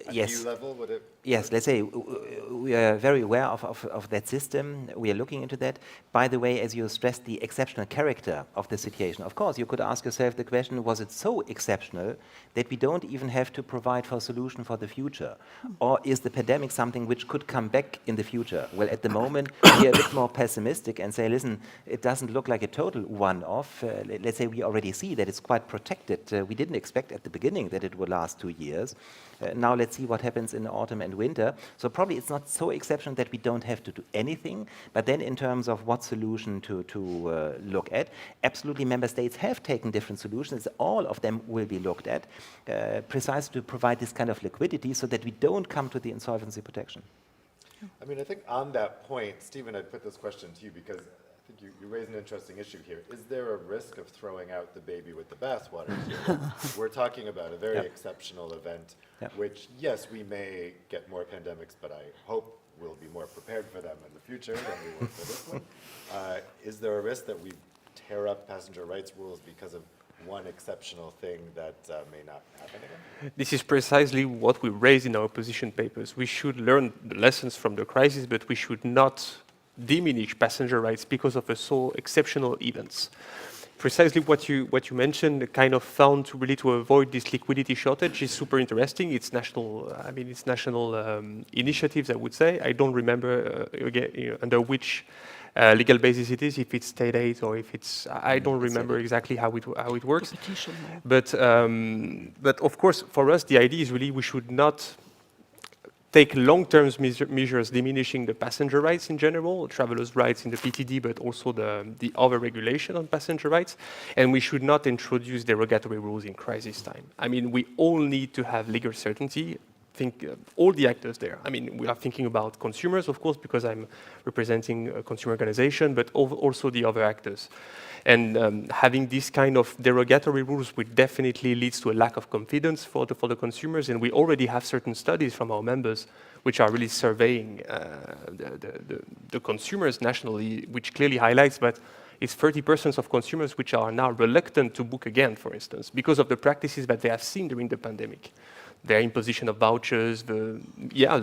At Yes. EU level, would it? Yes, let's say we are very aware of that system. We are looking into that. By the way, as you stressed, the exceptional character of the situation. Of course, you could ask yourself the question, was it so exceptional that we don't even have to provide for a solution for the future? Or is the pandemic something which could come back in the future? Well, at the moment, we are a bit more pessimistic and say, listen, it doesn't look like a total one-off. Let's say we already see that it's quite protected. We didn't expect at the beginning that it would last 2 years. Now let's see what happens in the autumn and winter. So probably it's not so exceptional that we don't have to do anything. But then in terms of what solution to look at, absolutely member states have taken different solutions. All of them will be looked at precisely to provide this kind of liquidity so that we don't come to the insolvency protection. I mean, I think on that point, Stephen, I'd put this question to you because I think you raise an interesting issue here. Is there a risk of throwing out the baby with the bathwater here? We're talking about a very exceptional event, which, yes, we may get more pandemics, but I hope we'll be more prepared for them in the future than we were for this one. Is there a risk that we tear up passenger rights rules because of one exceptional thing that may not happen again? This is precisely what we raise in our position papers. We should learn the lessons from the crisis, but we should not diminish passenger rights because of a so exceptional events. Precisely what you mentioned, the kind of fund to really to avoid this liquidity shortage is super interesting. It's national, it's national initiatives, I would say. I don't remember again, under which legal basis it is, if it's state aid or if it's, I don't remember exactly how it works. But of course, for us, the idea is really we should not take long-term measures diminishing the passenger rights in general, travelers' rights in the PTD, but also the other regulation on passenger rights. And we should not introduce derogatory rules in crisis time. I mean, we all need to have legal certainty. Think all the actors there. I mean, we are thinking about consumers, of course, because I'm representing a consumer organization, but also the other actors. And having this kind of derogatory rules would definitely leads to a lack of confidence for the consumers. And we already have certain studies from our members which are really surveying the consumers nationally, which clearly highlights that it's 30% of consumers which are now reluctant to book again, for instance, because of the practices that they have seen during the pandemic. Their imposition of vouchers, the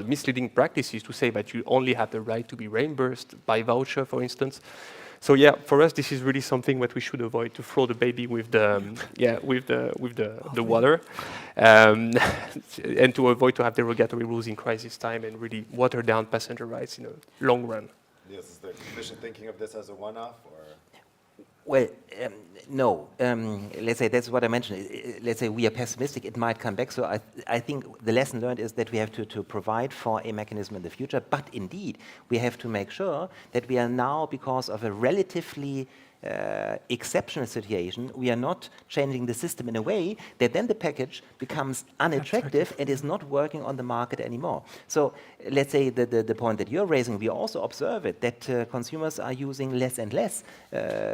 misleading practices to say that you only have the right to be reimbursed by voucher, for instance. So yeah, for us, this is really something that we should avoid, to throw the baby with the the water, and to avoid to have derogatory rules in crisis time and really water down passenger rights in a long run. Yes, is the Commission thinking of this as a one-off, or? Well, no. Let's say that's what I mentioned. Let's say we are pessimistic, it might come back. So I think the lesson learned is that we have to provide for a mechanism in the future. But indeed, we have to make sure that we are now, because of a relatively exceptional situation, we are not changing the system in a way that then the package becomes unattractive and is not working on the market anymore. So let's say the point that you're raising, we also observe it, that consumers are using less and less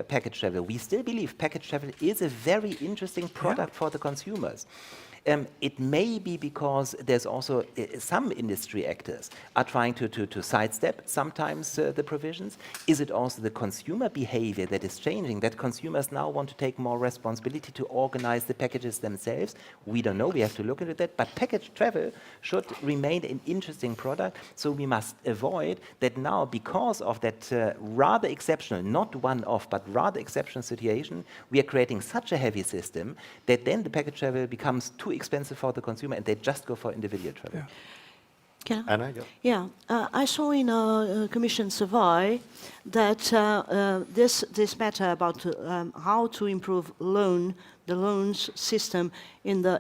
package travel. We still believe package travel is a very interesting product for the consumers. It may be because there's also some industry actors are trying to sidestep sometimes the provisions. Is it also the consumer behavior that is changing, that consumers now want to take more responsibility to organize the packages themselves? We don't know, we have to look into that, but package travel should remain an interesting product, so we must avoid that now, because of that rather exceptional, not one-off, but rather exceptional situation, we are creating such a heavy system that then the package travel becomes too expensive for the consumer and they just go for individual travel. Can I? Anna, Yeah, I saw in a Commission survey that this matter about how to improve the loans system in the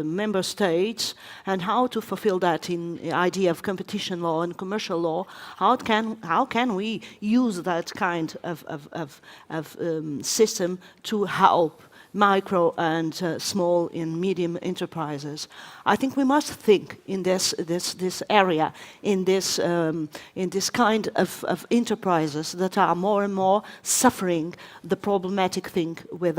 member states and how to fulfill that in the idea of competition law and commercial law. How can we use that kind of system to help micro and small and medium enterprises? I think we must think in this area, in this kind of enterprises that are more and more suffering the problematic thing with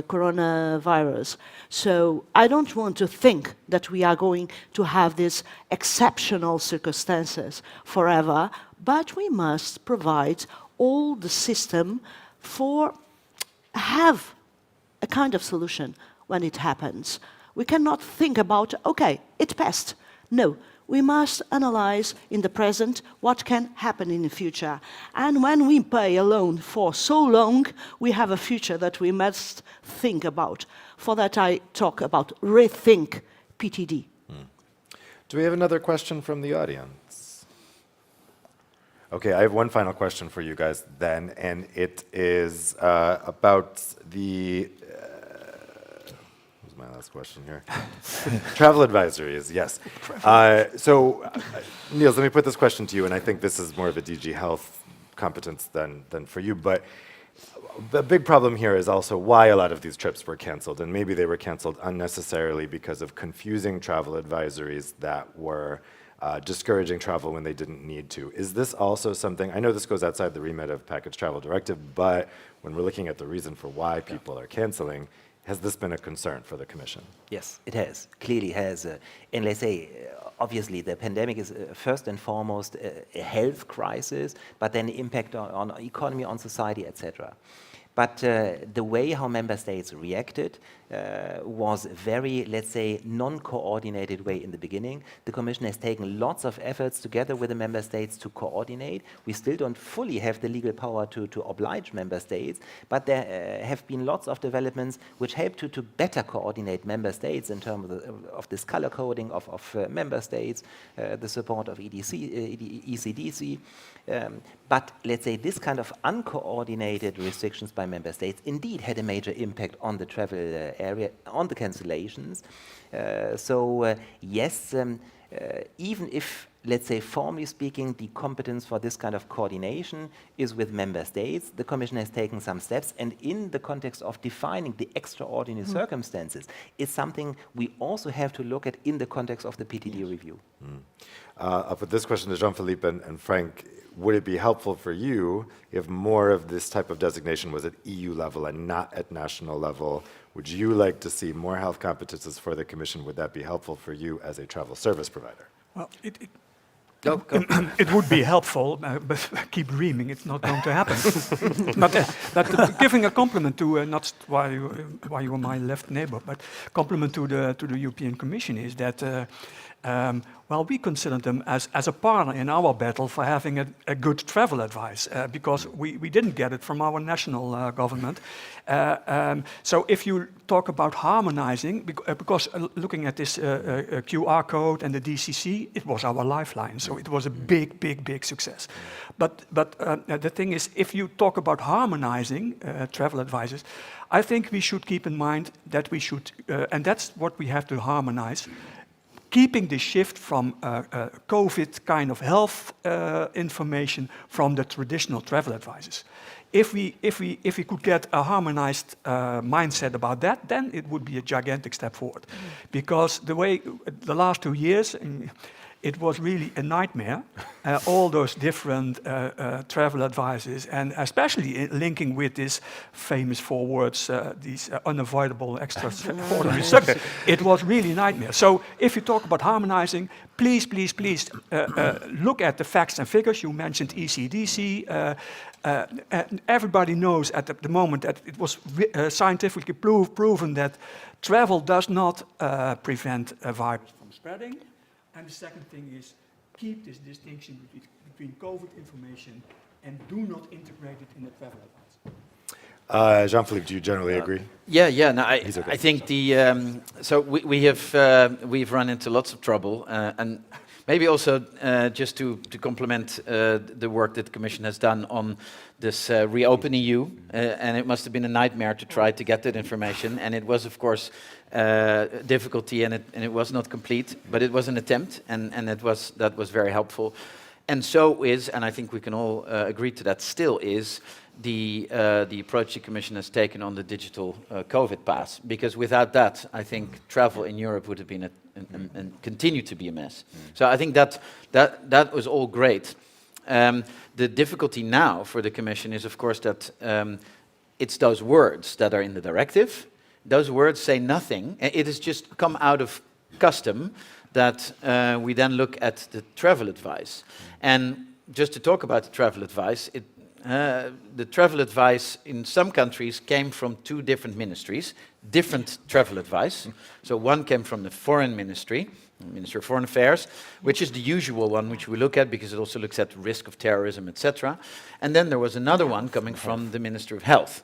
coronavirus. So I don't want to think that we are going to have these exceptional circumstances forever, but we must provide all the system for have a kind of solution when it happens. We cannot think about, okay, it passed. No, we must analyze in the present what can happen in the future. And when we pay a loan for so long, we have a future that we must think about. For that I talk about rethink PTD. Do we have another question from the audience? Okay, I have one final question for you guys then, and it is about the my last question here. Travel advisories, yes. Niels, let me put this question to you, and I think this is more of a DG Health competence than for you, but the big problem here is also why a lot of these trips were canceled, and maybe they were canceled unnecessarily because of confusing travel advisories that were discouraging travel when they didn't need to. Is this also something, I know this goes outside the remit of Package Travel Directive, but when we're looking at the reason for why people are canceling, has this been a concern for the Commission? Yes, it has. Clearly has. And let's say, obviously, the pandemic is first and foremost a health crisis, but then impact on economy, on society, etc. But the way how member states reacted was very, let's say, non-coordinated way in the beginning. The Commission has taken lots of efforts together with the member states to coordinate. We still don't fully have the legal power to oblige member states, but there have been lots of developments which help to better coordinate member states in terms of this color coding of member states, the support of ECDC. But let's say this kind of uncoordinated restrictions by member states indeed had a major impact on the travel area, on the cancellations. Yes, even if, let's say, formally speaking, the competence for this kind of coordination is with member states, the Commission has taken some steps, and in the context of defining the extraordinary circumstances, it's something we also have to look at in the context of the PTD review. I'll put this question to Jean-Philippe and Frank. Would it be helpful for you if more of this type of designation was at EU level and not at national level? Would you like to see more health competences for the Commission? Would that be helpful for you as a travel service provider? Well, Go. it would be helpful, but keep dreaming. It's not going to happen. but giving a compliment to not why you were my left neighbor, but compliment to the European Commission is that well, we consider them as a partner in our battle for having a good travel advice because we didn't get it from our national government. So if you talk about harmonizing, because looking at this QR code and the DCC, it was our lifeline. So it was a big success. But the thing is, if you talk about harmonizing travel advices, I think we should keep in mind that we should, and that's what we have to harmonize, keeping the shift from COVID kind of health information from the traditional travel advices. If we could get a harmonized mindset about that, then it would be a gigantic step forward. Because the last 2 years, it was really a nightmare, all those different travel advices, and especially linking with these famous 4 words, these unavoidable extraordinary subjects. It was really a nightmare. So if you talk about harmonizing, please look at the facts and figures. You mentioned ECDC. Everybody knows at the moment that it was scientifically proven that travel does not prevent a virus from spreading. And the second thing is, keep this distinction between COVID information and do not integrate it in the travel advice. Jean-Philippe, do you generally agree? Yeah. No, He's okay. I think so we've run into lots of trouble, and maybe also just to complement the work that the Commission has done on this Reopen EU, and it must have been a nightmare to try to get that information, and it was, of course, difficulty, and it was not complete, but it was an attempt, and that was very helpful. And so is, and I think we can all agree to that, still is the approach the Commission has taken on the digital COVID pass, because without that, I think travel in Europe would have been and continue to be a mess. So I think that was all great. The difficulty now for the Commission is, of course, that it's those words that are in the directive. Those words say nothing. It has just come out of custom that we then look at the travel advice. And just to talk about the travel advice, the travel advice in some countries came from 2 different ministries, different travel advice. So one came from the Foreign Ministry, Ministry of Foreign Affairs, which is the usual one which we look at because it also looks at risk of terrorism, etc. And then there was another one coming from the Ministry of Health.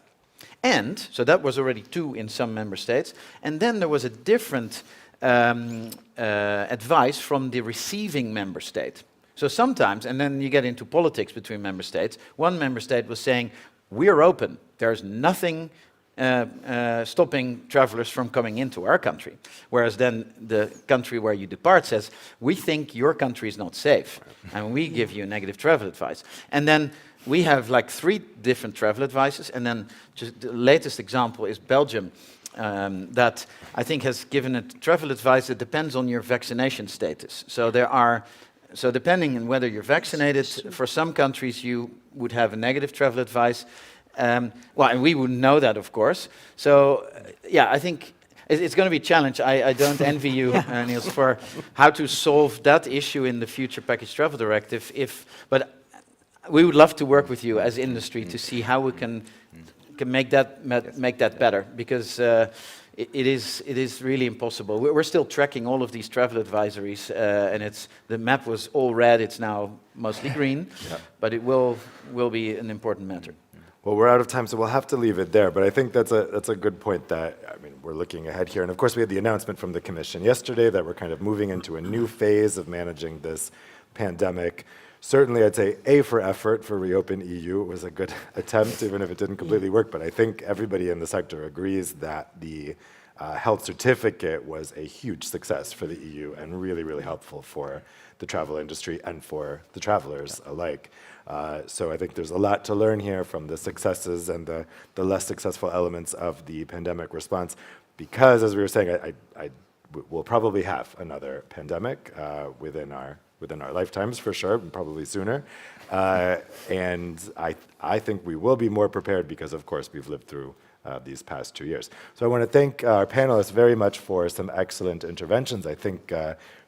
And, so that was already 2 in some member states, and then there was a different advice from the receiving member state. So sometimes, and then you get into politics between member states, one member state was saying, we're open, there's nothing stopping travelers from coming into our country. Whereas then the country where you depart says, we think your country is not safe, and we give you negative travel advice. And then we have like 3 different travel advices, and then just the latest example is Belgium, that I think has given a travel advice that depends on your vaccination status. So there are So depending on whether you're vaccinated, for some countries you would have a negative travel advice. Well, and we wouldn't know that, of course. So, yeah, I think it's going to be a challenge. I don't envy you, Niels, for how to solve that issue in the future package travel directive. But we would love to work with you as industry to see how we can make that better, because it is really impossible. We're still tracking all of these travel advisories, and the map was all red. It's now mostly green, but it will be an important matter. Well, we're out of time, so we'll have to leave it there. But I think that's a good point that, I mean, we're looking ahead here. And of course, we had the announcement from the Commission yesterday that we're kind of moving into a new phase of managing this pandemic. Certainly, I'd say A for effort for Reopen EU. It was a good attempt, even if it didn't completely work. But I think everybody in the sector agrees that the health certificate was a huge success for the EU and really, really helpful for the travel industry and for the travelers alike. So I think there's a lot to learn here from the successes and the less successful elements of the pandemic response, because, as we were saying, we'll probably have another pandemic within our lifetimes, for sure, and probably sooner. And I think we will be more prepared because, of course, we've lived through these past 2 years. So I want to thank our panelists very much for some excellent interventions. I think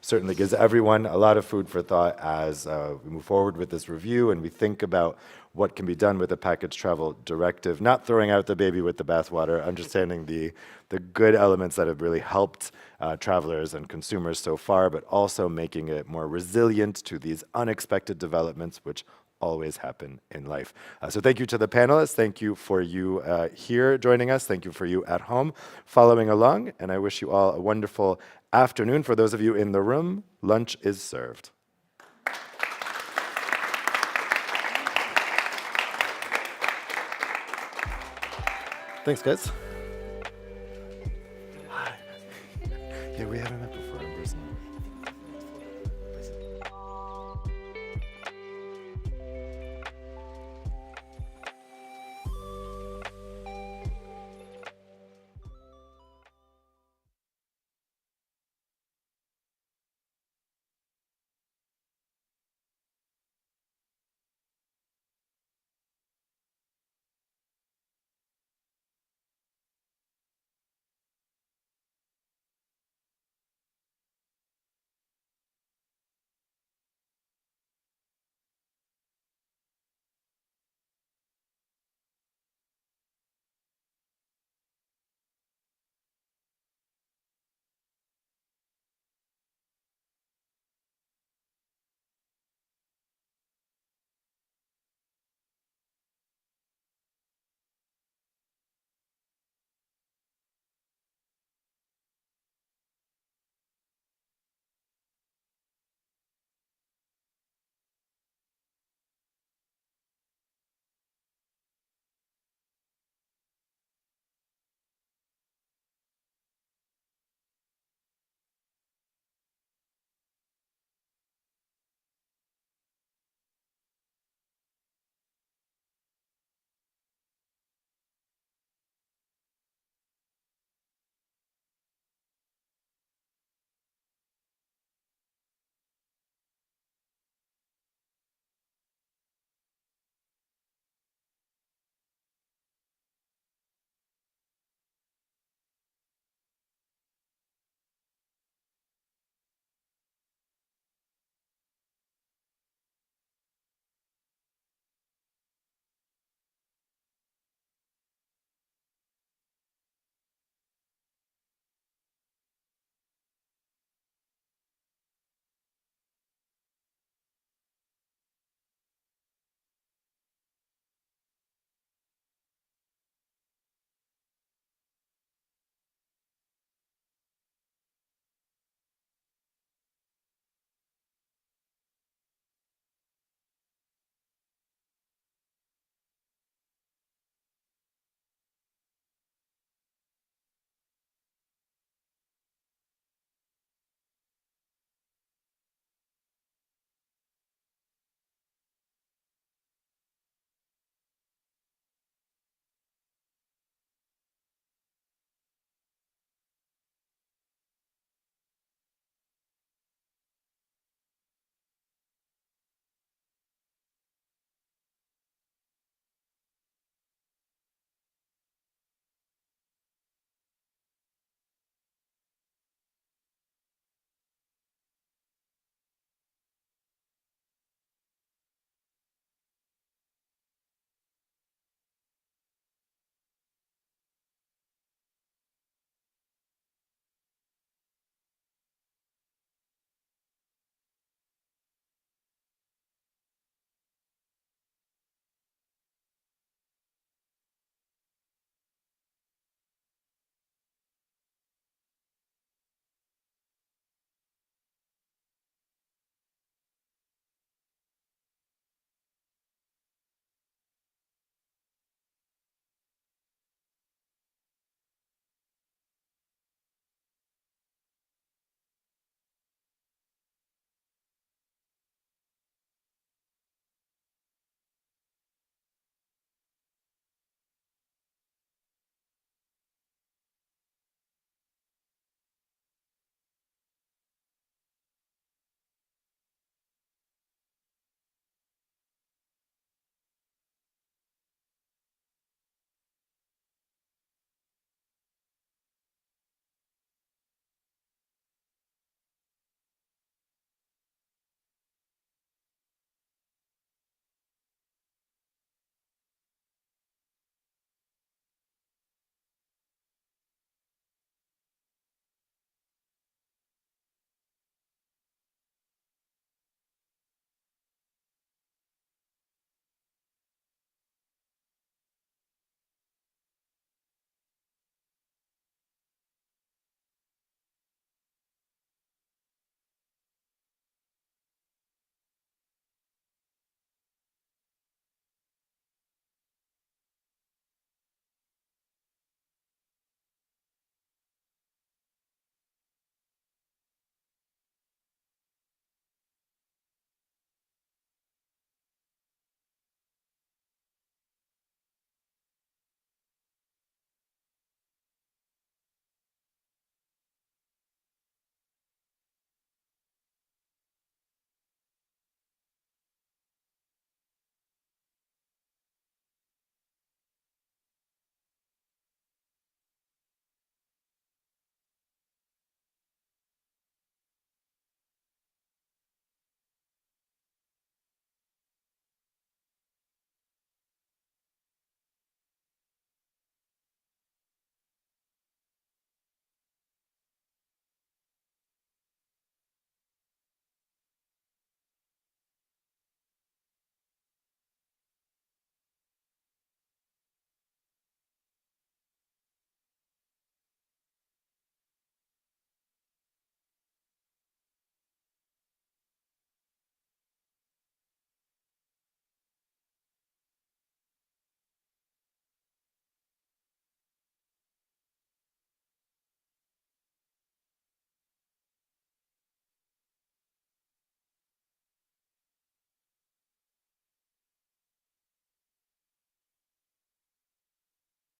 certainly gives everyone a lot of food for thought as we move forward with this review and we think about what can be done with the package travel directive, not throwing out the baby with the bathwater, understanding the good elements that have really helped travelers and consumers so far, but also making it more resilient to these unexpected developments, which always happen in life. So thank you to the panelists. Thank you for you here joining us. Thank you for you at home following along. And I wish you all a wonderful afternoon. For those of you in the room, lunch is served. Thanks, guys.